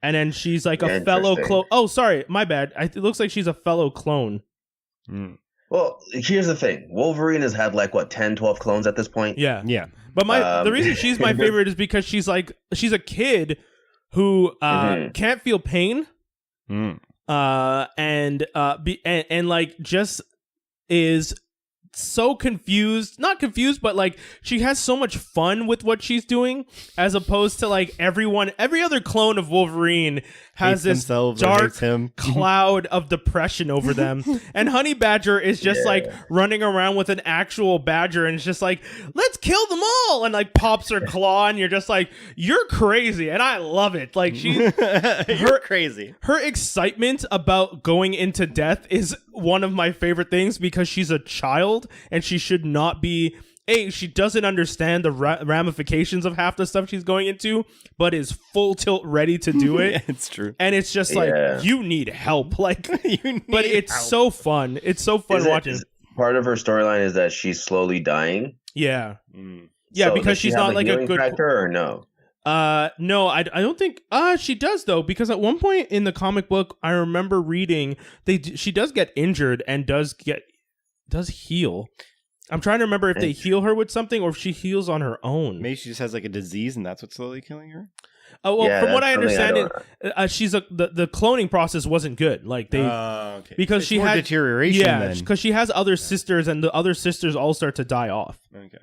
And then she's like a fellow clone. Oh, sorry, my bad. It looks like she's a fellow clone. Well, here's the thing. Wolverine has had like, 10, 12 clones at this point? Yeah. But the reason she's my favorite is because she's a kid who can't feel pain. And like just is so confused, not confused, but like she has so much fun with what she's doing, as opposed to like every other clone of Wolverine has this dark cloud of depression over them. And Honey Badger is just like running around with an actual badger, and it's just like, let's kill them all, and like pops her claw, and you're just like, you're crazy, and I love it. Like she's crazy. Her excitement about going into death is one of my favorite things, because she's a child and she should not be. She doesn't understand the ramifications of half the stuff she's going into, but is full tilt ready to do it. It's true. And it's just like, you need help. Like, but it's help. So fun. It's so fun watching. Part of her storyline is that she's slowly dying. Yeah. Yeah, so because she's not like a good factor, or no? No, I don't think she does, though, because at one point in the comic book, I remember reading she does get injured and does heal. I'm trying to remember if they heal her with something or if she heals on her own. Maybe she just has like a disease and that's what's slowly killing her. Oh, well, from what I understand, the cloning process wasn't good. Like because she had deterioration. Yeah, because she has other sisters, and the other sisters all start to die off. Okay.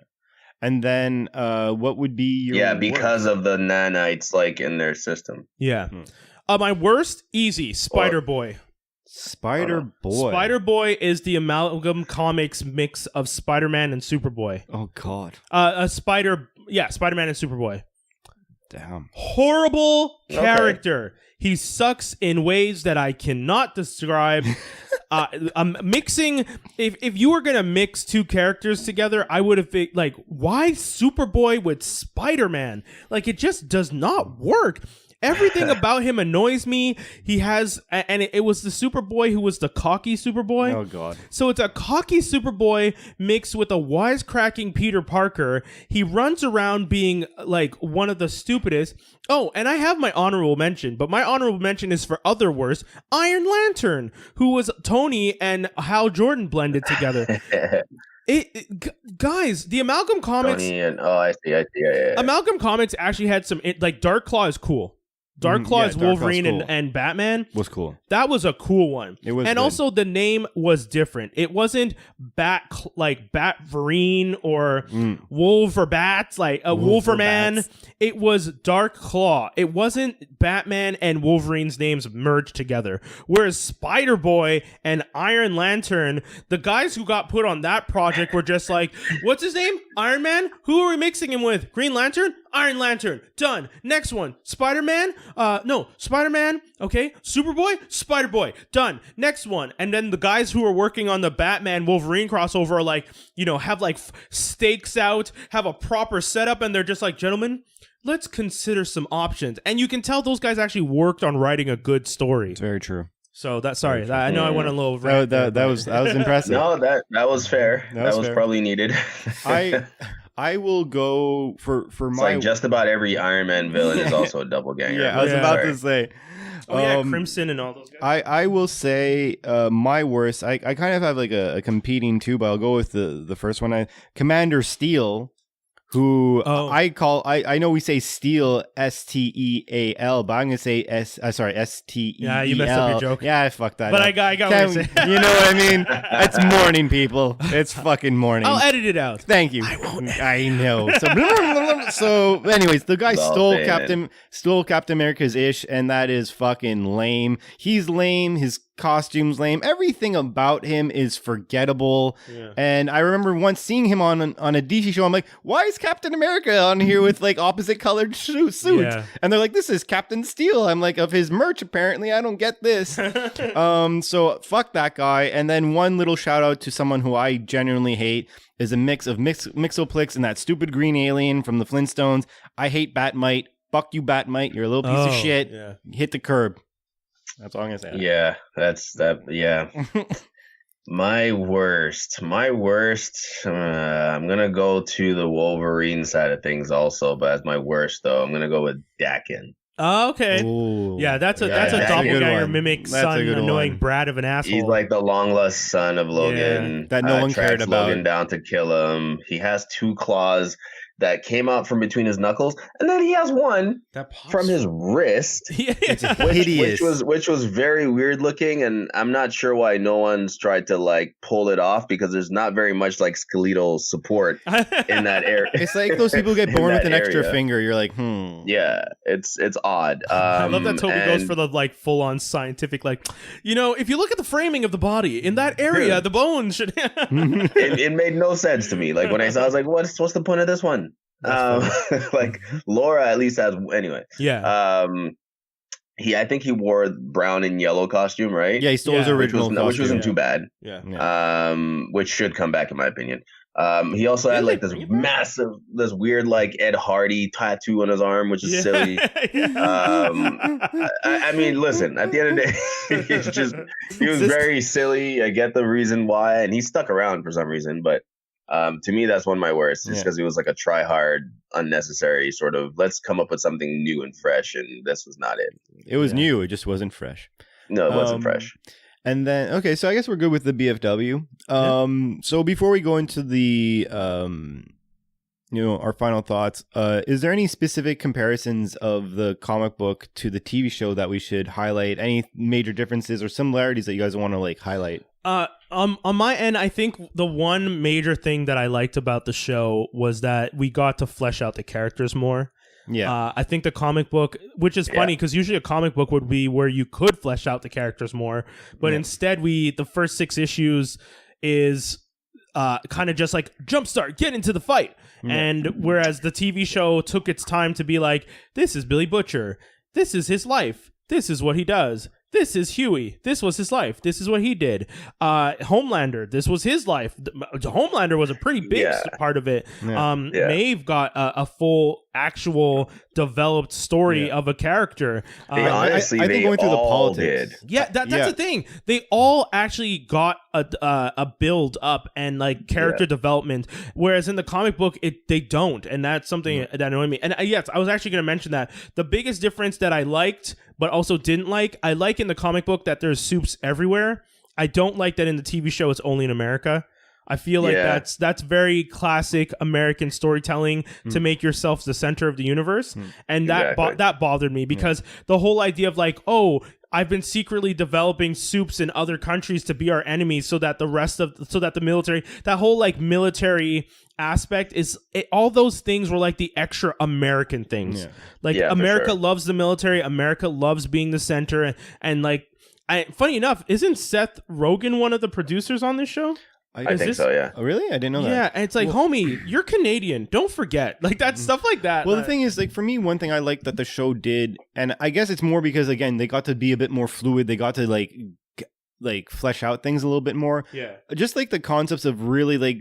And then what would be your Yeah, because worst? of the nanites like in their system. Yeah. My worst, easy, Spider-Boy. Spider-Boy. Spider-Boy is the Amalgam Comics mix of Spider-Man and Superboy. Oh God. Spider-Man and Superboy. Damn. Horrible character. He sucks in ways that I cannot describe. I'm mixing. If you were gonna mix two characters together, I would have been like, why Superboy with Spider-Man? Like, it just does not work. Everything about him annoys me. He has, and it was the Superboy who was the cocky Superboy. Oh God. So it's a cocky Superboy mixed with a wisecracking Peter Parker. He runs around being like one of the stupidest. Oh, and I have my honorable mention, but my honorable mention is for other worse. Iron Lantern, who was Tony and Hal Jordan blended together. Guys, the Amalgam Comics. Tony and I see. Yeah. Amalgam Comics actually had some like Dark Claw is cool. Dark Claw is Wolverine cool. and Batman. Was cool. That was a cool one. It was, and good. also the name was different. It wasn't Batverine or Wolf or Bats like a Wolverman. It was Dark Claw. It wasn't Batman and Wolverine's names merged together. Whereas Spider-Boy and Iron Lantern, the guys who got put on that project were just like, what's his name? Iron Man? Who are we mixing him with? Green Lantern? Iron Lantern. Done. Next one. Spider-Man? No. Spider-Man. Okay. Superboy? Spider-Boy. Done. Next one. And then the guys who are working on the Batman Wolverine crossover are like, have like stakes out, have a proper setup, and they're just like, gentlemen, let's consider some options. And you can tell those guys actually worked on writing a good story. It's very true. So I know I went a little rant that was impressive. No, that was fair. That was fair. probably needed. I will go for It's my like just about every Iron Man villain is also a doppelganger. Yeah, I was about to say. Crimson and all those guys. I will say my worst. I kind of have like a competing two, but I'll go with the first one. Commander Steel, who I know we say Steel Steal, but I'm gonna say Steel. Yeah, you messed up your joke. Yeah, I fucked that. But up. I got what you're saying. You know what I mean? It's morning, people. It's fucking morning. I'll edit it out. Thank you. I won't. I know. So, anyways, the guy stole Captain America's ish, and that is fucking lame. He's lame. His costume's lame. Everything about him is forgettable. Yeah. And I remember once seeing him on a DC show. I'm like, why is Captain America on here with like opposite colored suits? Yeah. And they're like, this is Captain Steel. I'm like, of his merch, apparently. I don't get this. So fuck that guy. And then one little shout out to someone who I genuinely hate is a mix of Mixoplex and that stupid green alien from the Flintstones. I hate Batmite. Fuck you, Batmite. You're a little piece of shit. Yeah. Hit the curb. That's all I'm gonna say. Yeah, that's that. Yeah. My worst. I'm gonna go to the Wolverine side of things also, but as my worst though, I'm gonna go with Dakin. Oh, okay. Ooh. Yeah, that's a doppelganger mimic That's son, annoying brat of an asshole. He's like the long lost son of Logan. That no one cared about. Logan down to kill him. He has two claws that came out from between his knuckles, and then he has one from his wrist, which was very weird looking, and I'm not sure why no one's tried to like pull it off because there's not very much like skeletal support in that area. It's like those people get born with an extra finger. You're like, Yeah, it's odd. I love that Toby goes for the like full on scientific, like, if you look at the framing of the body in that area, the bones should. it made no sense to me. Like when I saw, I was like, what's the point of this one? Like Laura at least has anyway. Yeah. I think he wore brown and yellow costume, right? Yeah, he stole his original costume, which wasn't too bad. Yeah. Which should come back in my opinion. He also had like this weird like Ed Hardy tattoo on his arm, which is silly. I mean, listen, at the end of the day, he was very silly. I get the reason why, and he stuck around for some reason, but to me, that's one of my worst, just because he was like a try-hard, unnecessary sort of, let's come up with something new and fresh, and this was not it. It was new, it just wasn't fresh. No, it wasn't fresh. And then, okay, so I guess we're good with the B.F.W. So before we go into the our final thoughts. Is there any specific comparisons of the comic book to the TV show that we should highlight? Any major differences or similarities that you guys want to like highlight? On my end, I think the one major thing that I liked about the show was that we got to flesh out the characters more. Yeah. I think the comic book, which is funny because usually a comic book would be where you could flesh out the characters more, but instead the first 6 issues is kind of just like jumpstart, get into the fight. And whereas the TV show took its time to be like, this is Billy Butcher, this is his life, this is what he does. This is Huey. This was his life. This is what he did. Homelander. This was his life. Homelander was a pretty big part of it. Maeve got a full, actual, developed story of a character. Honestly, I think going through the politics. Yeah, that's the thing. They all actually got a build up and like character development, whereas in the comic book, they don't, and that's something that annoyed me. And yes, I was actually going to mention that the biggest difference that I liked, but also didn't like. I like in the comic book that there's soups everywhere. I don't like that in the TV show it's only in America. I feel like that's very classic American storytelling to make yourself the center of the universe, and that bothered me because the whole idea of like, oh, I've been secretly developing soups in other countries to be our enemies, so that the military, that whole like military aspect is all those things were like the extra American things. Like America loves the military, America loves being the center, and like, funny enough, isn't Seth Rogen one of the producers on this show? I think so, yeah. Oh, really? I didn't know that. Yeah, and it's like, homie, you're Canadian. Don't forget. Like, that stuff like that. Well, the thing is, like, for me, one thing I like that the show did, and I guess it's more because, again, they got to be a bit more fluid. They got to, like flesh out things a little bit more. Yeah. Just, like, the concepts of really, like,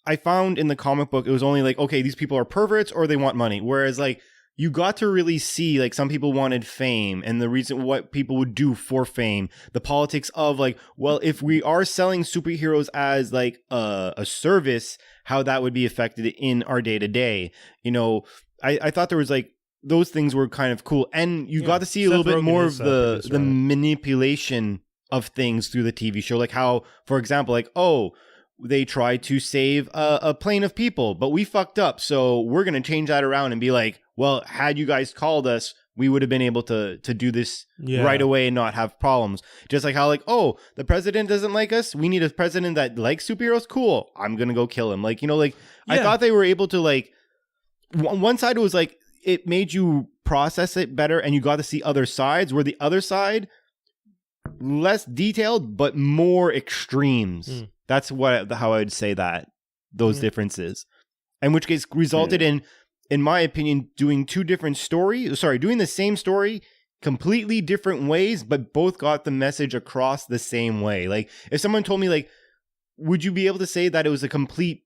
I found in the comic book, it was only like, okay, these people are perverts or they want money. Whereas, like, you got to really see, like, some people wanted fame and the reason what people would do for fame, the politics of, like, well, if we are selling superheroes as, like, a service, how that would be affected in our day-to-day. You know, I thought there was, like, those things were kind of cool. And you got to see a little bit more of the manipulation of things through the TV show. Like how, for example, like, oh, they tried to save a plane of people, but we fucked up. So we're going to change that around and be like, well, had you guys called us, we would have been able to do this right away and not have problems. Just like how, like, oh, the president doesn't like us. We need a president that likes superheroes. Cool. I'm going to go kill him. Like, you know, like, I thought they were able to, like, one side was like, it made you process it better and you got to see other sides, where the other side, less detailed, but more extremes. That's how I would say that, those differences. And which case resulted in my opinion, doing doing the same story, completely different ways, but both got the message across the same way. Like, if someone told me, like, would you be able to say that it was a complete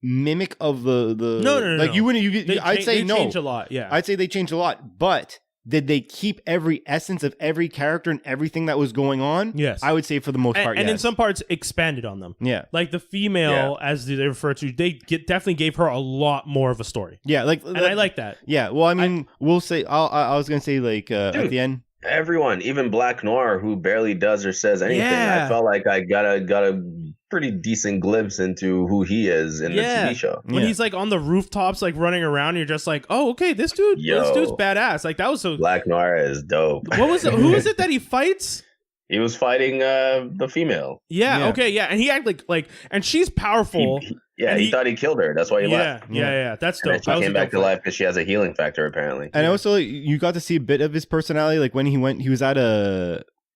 mimic of the No. like, you wouldn't, I'd say no. They changed a lot, yeah. I'd say they changed a lot, but did they keep every essence of every character and everything that was going on? Yes. I would say for the most part, and yes. in some parts expanded on them. Yeah. Like the female, as they refer to, definitely gave her a lot more of a story. Yeah, and I like that. Yeah, well, I mean, we'll say, I was going to say, like, at the end. Everyone, even Black Noir, who barely does or says anything, I felt like I got a pretty decent glimpse into who he is in the TV show. When he's like on the rooftops, like running around, you're just like, oh, okay, this dude's badass. Like, that was so. Black Noir is dope. What was it? Who is it that he fights? He was fighting the female. Yeah. Okay. Yeah. And he acted like, and she's powerful. He thought he killed her. That's why he left. Yeah. That's dope. And she came back to life because she has a healing factor, apparently. And also, you got to see a bit of his personality. Like when he was at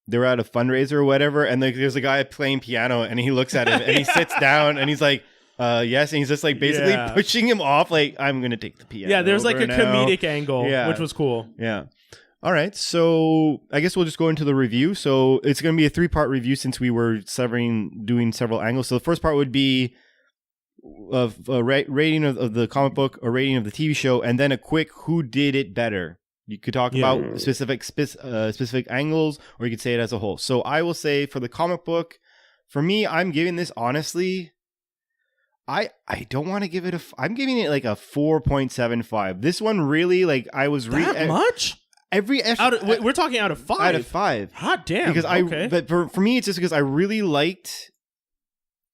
they were at a fundraiser or whatever, and there's a guy playing piano, and he looks at him, and he sits down, and he's like, yes, and he's just like basically pushing him off, like, I'm gonna take the piano. Yeah, there's like a comedic angle, which was cool. Yeah. All right, so I guess we'll just go into the review. So it's going to be a 3-part review since we were doing several angles. So the first part would be a rating of the comic book, a rating of the TV show, and then a quick who did it better. You could talk about specific angles, or you could say it as a whole. So I will say for the comic book, for me, I'm giving this honestly, I don't want to give it I'm giving it like a 4.75. This one really, like, I was that much. We're talking out of 5. Out of 5. Hot damn. Because but for me, it's just because I really liked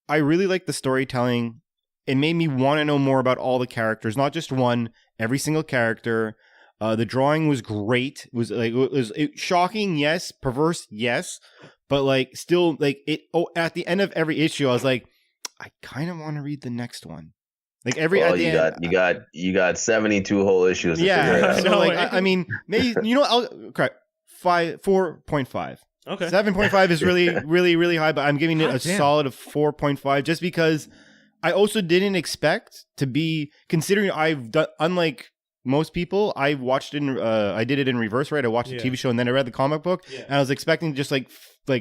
the storytelling. it made me want to know more about all the characters, not just one, every single character. The drawing was great. It was like shocking, yes. Perverse, yes. But like still like it. Oh, at the end of every issue, I was like, I kind of want to read the next one. Like every Well, at the end, you got 72 whole issues. To figure it yeah. out. So like I mean, maybe I'll correct 4.5. Okay. 7.5 is really high, but I'm giving it God a damn. solid of 4.5 just because I also didn't expect to be, considering I've done, unlike most people, I watched it I did it in reverse, right? I watched the TV show and then I read the comic book, and I was expecting to just like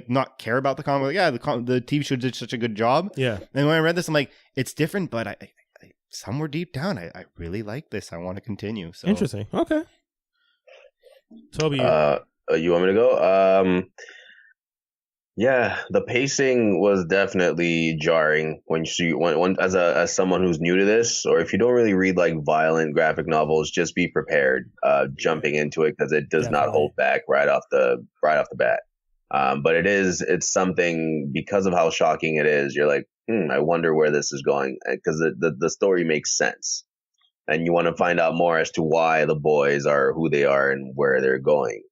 not care about the comic. Like, yeah, the TV show did such a good job. Yeah. And when I read this, I'm like, it's different, but I somewhere deep down, I really like this. I want to continue. So Interesting. Okay. Toby. You want me to go? Yeah, the pacing was definitely jarring when as someone who's new to this, or if you don't really read like violent graphic novels, just be prepared jumping into it, because it does not hold back right off the bat. But it's something, because of how shocking it is. You're like, I wonder where this is going, because the story makes sense, and you want to find out more as to why the boys are who they are and where they're going.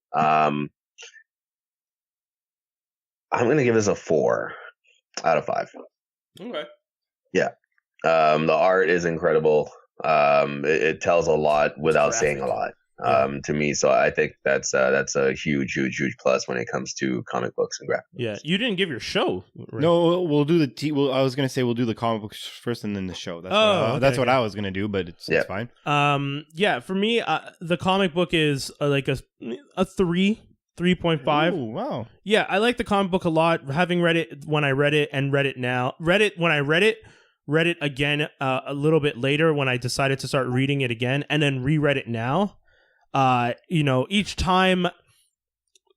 I'm going to give this a 4 out of 5. Okay. Yeah. The art is incredible. It tells a lot without saying a lot, to me. So I think that's a huge plus when it comes to comic books and graphic novels. Yeah. You didn't give your show. Right? No, we'll do I was going to say we'll do the comic books first and then the show. That's what I was going to do, but it's fine. Yeah, for me, the comic book is like a 3.5. Ooh, wow. Yeah, I like the comic book a lot. Having read it when I read it and read it when I read it again a little bit later when I decided to start reading it again, and then reread it now. Each time,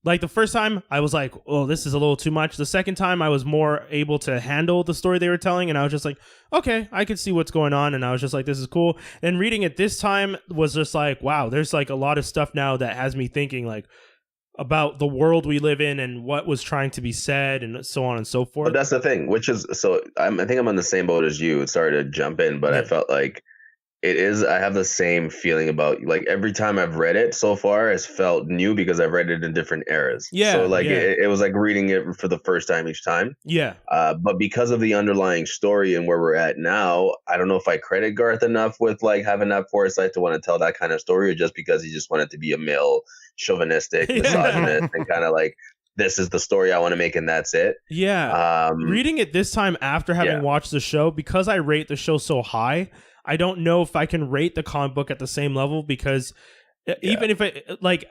like the first time I was like, oh, this is a little too much. The second time I was more able to handle the story they were telling, and I was just like, okay, I could see what's going on, and I was just like, this is cool. And reading it this time was just like, wow, there's like a lot of stuff now that has me thinking like about the world we live in and what was trying to be said and so on and so forth. But that's the thing, which is, so I think I'm on the same boat as you. Sorry to jump in, but I felt like I have the same feeling about, like, every time I've read it so far has felt new because I've read it in different eras. Yeah. So like it was like reading it for the first time each time. Yeah. But because of the underlying story and where we're at now, I don't know if I credit Garth enough with like having that foresight to want to tell that kind of story, or just because he just wanted to be a male chauvinistic misogynist and kind of like, this is the story I want to make and that's it. Yeah. Reading it this time after having watched the show, because I rate the show so high, I don't know if I can rate the comic book at the same level, because even if it, like,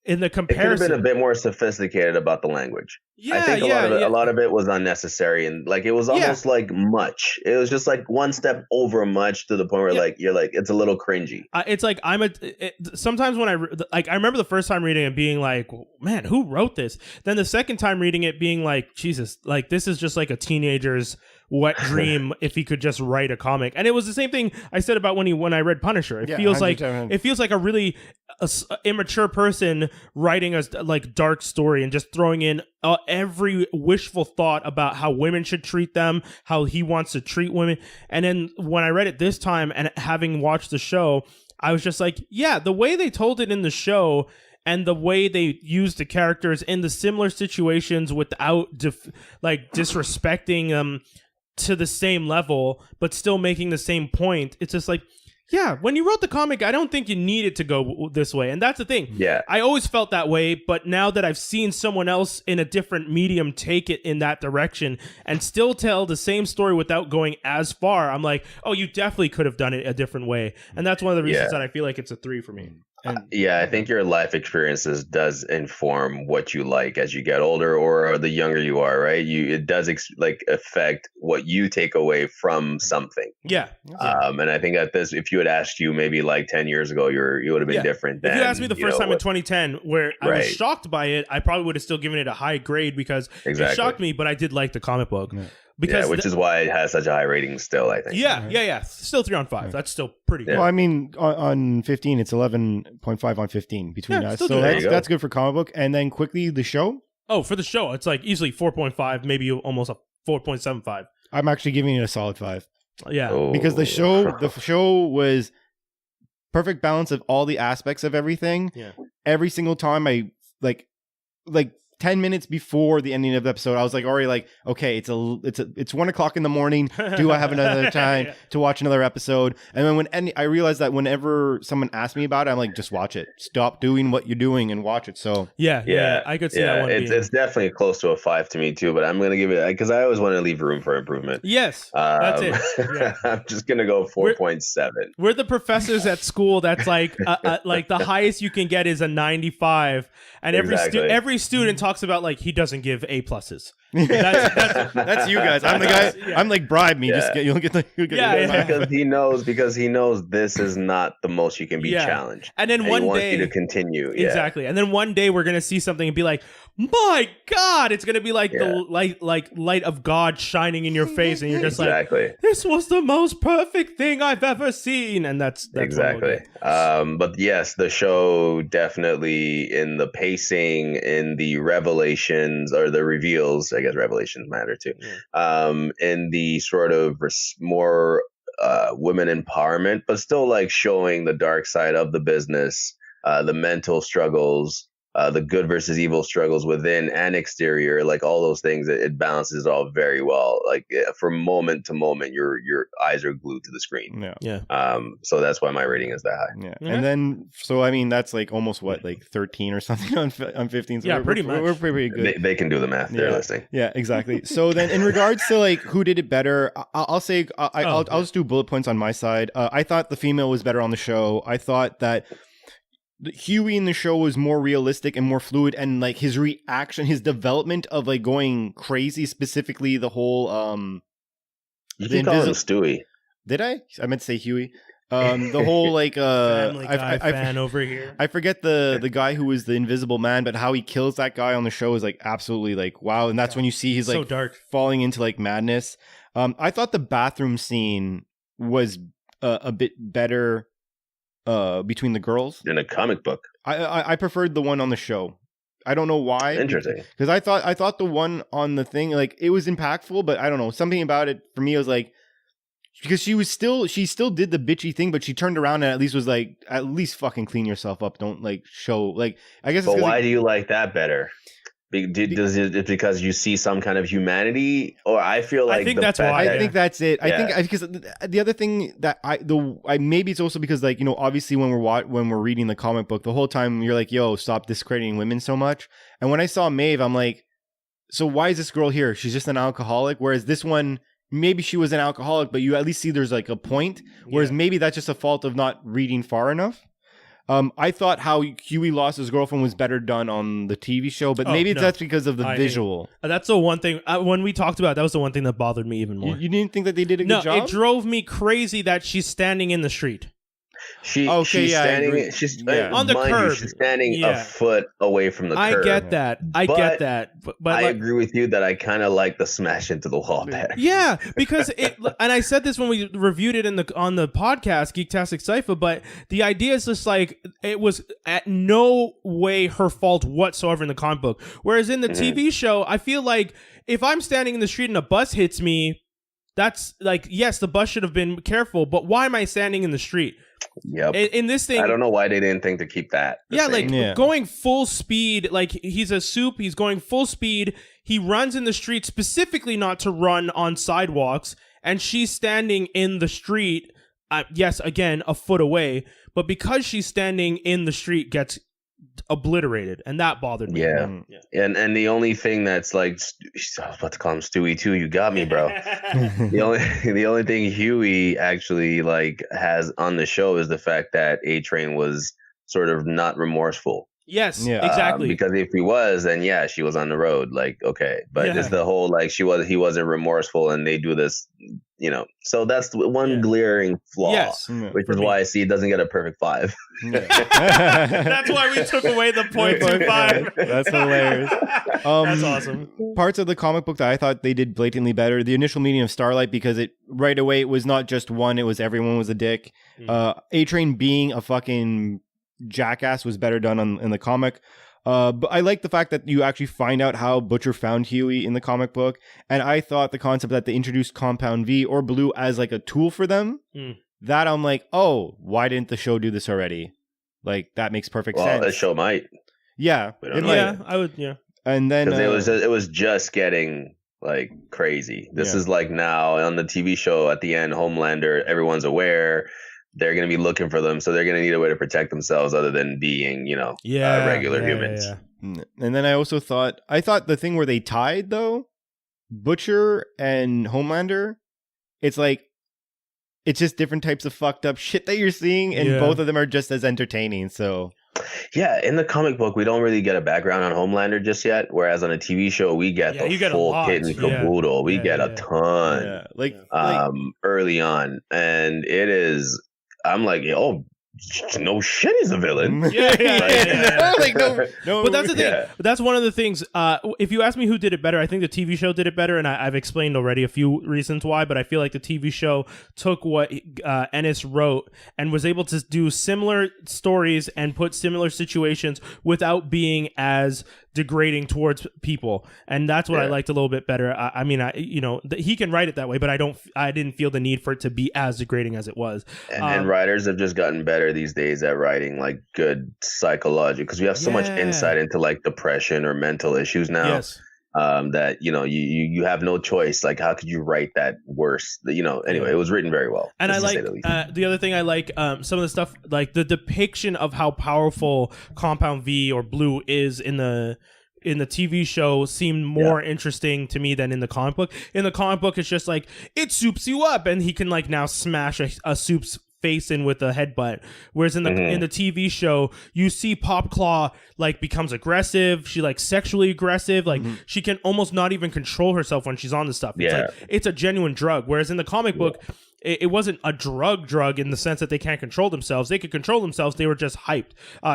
in the comparison, it could have been a bit more sophisticated about the language. I think a lot of it was unnecessary, and like it was almost like much. It was just like one step over much, to the point where like you're like, it's a little cringy. It's like sometimes when I remember the first time reading it being like, man, who wrote this? Then the second time reading it being like, Jesus, like this is just like a teenager's wet dream if he could just write a comic. And it was the same thing I said about when I read Punisher. It feels like a really immature person writing a like dark story and just throwing in every wishful thought about how women should treat them, how he wants to treat women. And then when I read it this time and having watched the show, I was just like, yeah, the way they told it in the show and the way they used the characters in the similar situations without disrespecting them to the same level, but still making the same point. It's just like, yeah, when you wrote the comic, I don't think you needed to go this way. And that's the thing. Yeah. I always felt that way, but now that I've seen someone else in a different medium take it in that direction and still tell the same story without going as far, I'm like, oh, you definitely could have done it a different way. And that's one of the reasons that I feel like it's a 3 for me. I think your life experiences does inform what you like as you get older, or the younger you are, right? It does affect what you take away from something. Yeah. And I think that if you had asked you maybe like 10 years ago, you would have been different. If you asked me the first time in 2010, where I was shocked by it, I probably would have still given it a high grade because it shocked me, but I did like the comic book. Yeah. Because which is why it has such a high rating still, I think. Yeah. Still 3 on 5. That's still pretty good. Well, I mean, on 15, it's 11.5 on 15 between us. So that's good for comic book. And then quickly, the show? Oh, for the show, it's like easily 4.5, maybe almost a 4.75. I'm actually giving it a solid 5. Yeah. Oh. because the show was perfect balance of all the aspects of everything. Yeah. Every single time I like 10 minutes before the ending of the episode, I was like already like, okay, it's 1:00 in the morning. Do I have another time Yeah. to watch another episode? And then I realized that whenever someone asked me about it, I'm like, just watch it. Stop doing what you're doing and watch it. So Yeah. I could see that one. It's definitely close to a 5 to me too, but I'm gonna give it because I always want to leave room for improvement. Yes, that's it. Yeah. I'm just gonna go 4.7. We're the professors at school that's like the highest you can get is a 95, and Exactly. every student talks about like he doesn't give A pluses. that's you guys. I'm the guy. Yeah. I'm like, bribe me. Yeah. Just you'll get the. because he knows this is not the most you can be challenged. And then he one wants day you to continue. Yeah. Exactly. And then one day we're gonna see something and be like, my God, it's gonna be like the light of God shining in your face, and you're just like, this was the most perfect thing I've ever seen. And that's exactly. But yes, the show definitely in the pacing, in the revelations or the reveals, I guess revelations matter too. In the sort of more women empowerment, but still like showing the dark side of the business, the mental struggles, the good versus evil struggles within and exterior, like all those things. It balances it all very well. Like from moment to moment, your eyes are glued to the screen. Yeah. So that's why my rating is that high. Yeah. And then, so I mean, that's like almost what, like 13 or something on 15. So yeah, pretty much. We're pretty good. They can do the math. They're listening. Yeah, exactly. So then, in regards to like who did it better, I'll say I'll just do bullet points on my side. I thought the female was better on the show. I thought that Huey in the show was more realistic and more fluid, and like his reaction, his development of like going crazy, specifically the whole You can call him Stewie. Did I meant to say Huey. The whole like Family Guy fan over here. I forget the guy who was the Invisible Man, but how he kills that guy on the show is like absolutely like wow, and that's when you see he's like so dark, falling into like madness. I thought the bathroom scene was a bit better between the girls in a comic book. I preferred the one on the show. I don't know why. Interesting. Because I thought the one on the thing, like it was impactful, but I don't know, something about it for me was like, because she still did the bitchy thing, but she turned around and at least was like, at least fucking clean yourself up. Don't like show like, I guess. But why do you like that better? Does it because you see some kind of humanity, or I feel like I think that's why. I think that's it. I think because the other thing that maybe it's also because like, you know, obviously when we're reading the comic book, the whole time you're like, yo, stop discrediting women so much. And when I saw Maeve, I'm like, so why is this girl here? She's just an alcoholic. Whereas this one, maybe she was an alcoholic, but you at least see there's like a point. Whereas maybe that's just a fault of not reading far enough. I thought how Huey lost his girlfriend was better done on the TV show, but maybe that's because of the visual. That's the one thing, when we talked about it, that was the one thing that bothered me even more. You didn't think that they did a good job? No, it drove me crazy that she's standing in the street. She's standing. She's on the curb. She's standing a foot away from the curb. I get that. But I agree with you that I kind of like the smash into the wall better. Yeah, because and I said this when we reviewed it on the podcast, Geektastic Cypher. But the idea is just like it was at no way her fault whatsoever in the comic book. Whereas in the TV show, I feel like if I'm standing in the street and a bus hits me, that's like, yes, the bus should have been careful, but why am I standing in the street? Yep. In this thing, I don't know why they didn't think to keep that. Going full speed. Like he's a soup. He's going full speed. He runs in the street specifically not to run on sidewalks, and she's standing in the street. Yes, again, a foot away, but because she's standing in the street, gets obliterated, and that bothered me. And the only thing that's like, I was about to call him Stewie too. You got me, bro. the only thing Huey actually like has on the show is the fact that A-Train was sort of not remorseful. Yes, exactly. Because if he was, then she was on the road. Like, okay, but it's the whole like he wasn't remorseful, and they do this, you know. So that's one glaring flaw, which is why I see it doesn't get a perfect 5. That's why we took away the 0.25. That's hilarious. That's awesome. Parts of the comic book that I thought they did blatantly better. The initial meeting of Starlight, because it right away it was not just one; it was everyone was a dick. A-Train being a fucking jackass was better done in the comic. But I like the fact that you actually find out how Butcher found Huey in the comic book. And I thought the concept that they introduced Compound V or Blue as like a tool for them, that I'm like, oh, why didn't the show do this already? Like, that makes perfect sense. The show might. Yeah. I would, yeah. And then... Because it was just getting, like, crazy. This is like now on the TV show at the end, Homelander, everyone's aware. They're going to be looking for them, so they're going to need a way to protect themselves other than being, regular humans. Yeah. And then I also thought the thing where they tied, though, Butcher and Homelander, it's like, it's just different types of fucked up shit that you're seeing, and both of them are just as entertaining, so... Yeah, in the comic book, we don't really get a background on Homelander just yet, whereas on a TV show, we get the full kit and caboodle. We get a ton early on, and it is... I'm like, oh, no shit, he's a villain. Like, no. But that's the thing. Yeah. That's one of the things. If you ask me who did it better, I think the TV show did it better, and I've explained already a few reasons why. But I feel like the TV show took what Ennis wrote and was able to do similar stories and put similar situations without being as degrading towards people, and that's what I liked a little bit better. He can write it that way, but I didn't feel the need for it to be as degrading as it was. And writers have just gotten better these days at writing like good psychology, because we have so much insight into like depression or mental issues now. Yes. That you have no choice. Like, how could you write that worse? Anyway, it was written very well. And I like the other thing I like some of the stuff, like the depiction of how powerful Compound V or Blue is in the TV show seemed more interesting to me than in the comic book. In the comic book, it's just like, it soups you up, and he can like now smash a soup's face in with a headbutt. Whereas in the TV show, you see Popclaw like becomes aggressive. She like sexually aggressive. Like she can almost not even control herself when she's on the stuff. It's like, it's a genuine drug. Whereas in the comic book, it wasn't a drug in the sense that they can't control themselves. They could control themselves. They were just hyped.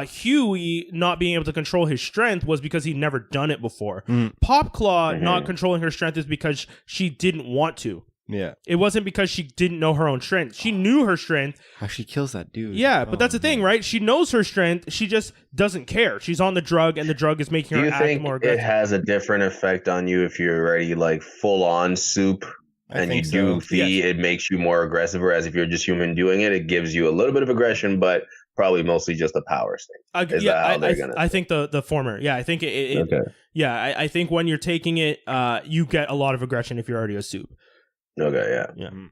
Huey not being able to control his strength was because he'd never done it before. Popclaw not controlling her strength is because she didn't want to. Yeah. It wasn't because she didn't know her own strength. She knew her strength. How she kills that dude. Yeah, but that's the thing, right? She knows her strength. She just doesn't care. She's on the drug, and the drug is making her act more aggressive. Do you think it has a different effect on you if you're already like full on soup and you do feed? It makes you more aggressive, whereas if you're just human doing it, it gives you a little bit of aggression, but probably mostly just a power thing. I think the former. Yeah, I think okay. Yeah, I think when you're taking it, you get a lot of aggression if you're already a soup. Okay, yeah.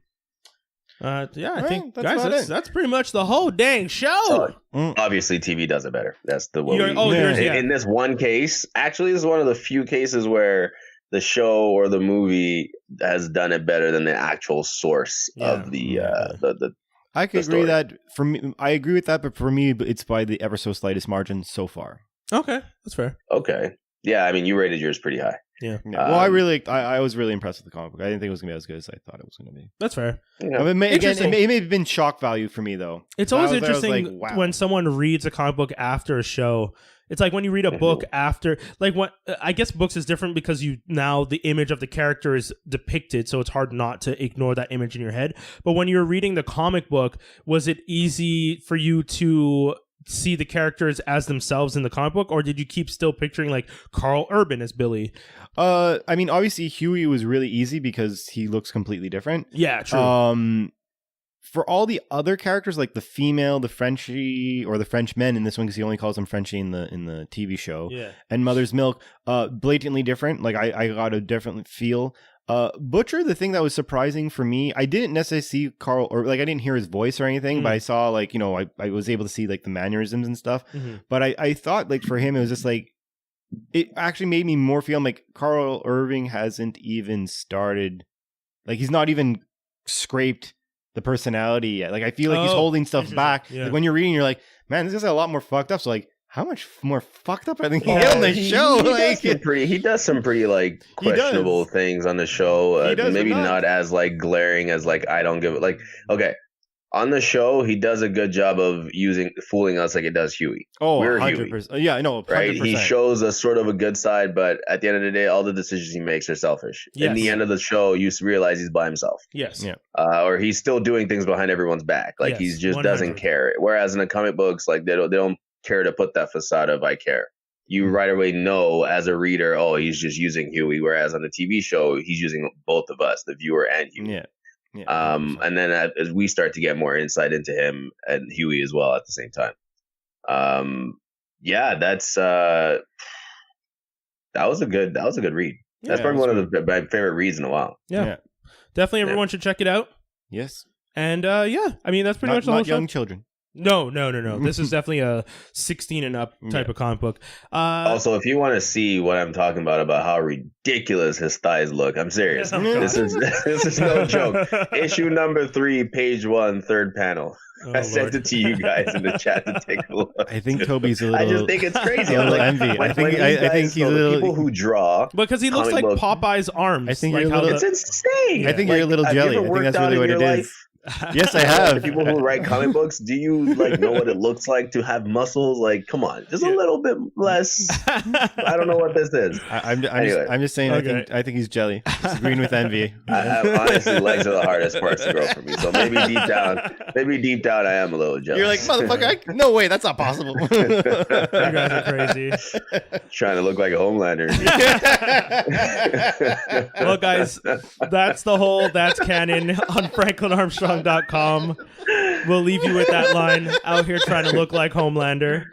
I think that's pretty much the whole dang show. Obviously, TV does it better. That's the way. In this one case, actually, this is one of the few cases where the show or the movie has done it better than the actual source of the. I could agree that for me. I agree with that, but for me, it's by the ever so slightest margin so far. Okay, that's fair. Okay, yeah. I mean, you rated yours pretty high. Yeah. Well, I was really impressed with the comic book. I didn't think it was gonna be as good as I thought it was gonna be. That's fair. Yeah. It may have been shock value for me though. It's always interesting when someone reads a comic book after a show. It's like when you read a book after, like what I guess books is different because the image of the character is depicted, so it's hard not to ignore that image in your head. But when you're reading the comic book, was it easy for you to see the characters as themselves in the comic book, or did you keep still picturing like Carl Urban as Billy? I mean, obviously Huey was really easy because he looks completely different. Yeah, true. For all the other characters, like the female, the Frenchie, or the Frenchmen in this one, because he only calls them Frenchie in the TV show, and Mother's Milk, blatantly different. Like I got a different feel. Butcher, the thing that was surprising for me, I didn't necessarily see Carl, or like I didn't hear his voice or anything, but I saw like, I was able to see like the mannerisms and stuff. But I thought like for him, it was just like, it actually made me more feel like Carl Irving hasn't even started, like he's not even scraped the personality yet. Like I feel like he's holding stuff back. Yeah. Like when you're reading, you're like, man, this is a lot more fucked up. So like, how much more fucked up are they on the show? He does some pretty like questionable things on the show. Maybe not as like glaring as like I don't give it. Like, okay, on the show he does a good job of fooling us like it does Huey. Oh, we're 100%. Huey. Yeah, I know. 100%. Right? He shows us sort of a good side, but at the end of the day, all the decisions he makes are selfish. Yes. In the end of the show, you realize he's by himself. Yes. Yeah. Or he's still doing things behind everyone's back. Like he just 100. Doesn't care. Whereas in the comic books, like they don't care to put that facade of I care. you right away know as a reader, oh, he's just using Huey. Whereas on the TV show, he's using both of us, the viewer and Huey. Yeah. And then as we start to get more insight into him and Huey as well at the same time. That's that was a good read. That's probably one of my favorite reads in a while. Yeah. Definitely everyone should check it out. Yes. And I mean, that's pretty much the whole not young show. children. No. This is definitely a 16 and up type of comic book. Also, if you want to see what I'm talking about how ridiculous his thighs look, I'm serious. This is no joke. Issue number 3, page 1, third panel. I sent it to you guys in the chat to take a look. I think Toby's a little. I just think it's crazy. A little envy. I think he's a little. People who draw because he looks like Popeye's arms. I think like you're a little. It's insane. I think you're a little jelly. I think that's really what it is. Yes, I have. The people who write comic books, do you know what it looks like to have muscles? Like, come on, just a little bit less. I don't know what this is. I'm just saying. Okay. I think he's jelly. He's green with envy. Honestly, legs are the hardest parts to grow for me. So maybe deep down, I am a little jealous. You're like, motherfucker. No way, that's not possible. You guys are crazy. Trying to look like a Homelander. Well, guys, that's canon on FranklinArmstrong.com. We'll leave you with that line. Out here trying to look like Homelander.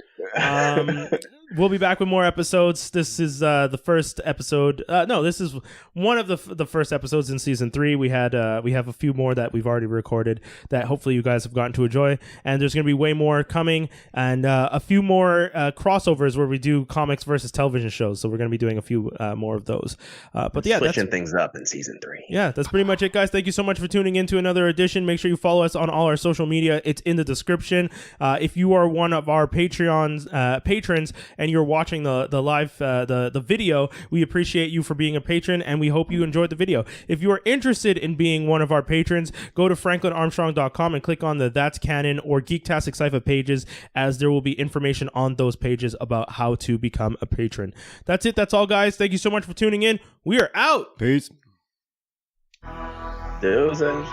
We'll be back with more episodes. This is the first episode. This is one of the first episodes in season 3. We have a few more that we've already recorded that hopefully you guys have gotten to enjoy. And there's going to be way more coming, and a few more crossovers where we do comics versus television shows. So we're going to be doing a few more of those. But yeah, switching things up in season 3. Yeah, that's pretty much it, guys. Thank you so much for tuning in to another edition. Make sure you follow us on all our social media. It's in the description. If you are one of our patrons and you're watching the live the video, we appreciate you for being a patron, and we hope you enjoyed the video. If you are interested in being one of our patrons, go to FranklinArmstrong.com and click on the That's Canon or Geektastic Cypher pages, as there will be information on those pages about how to become a patron. That's it. That's all, guys. Thank you so much for tuning in. We are out. Peace. Deuces.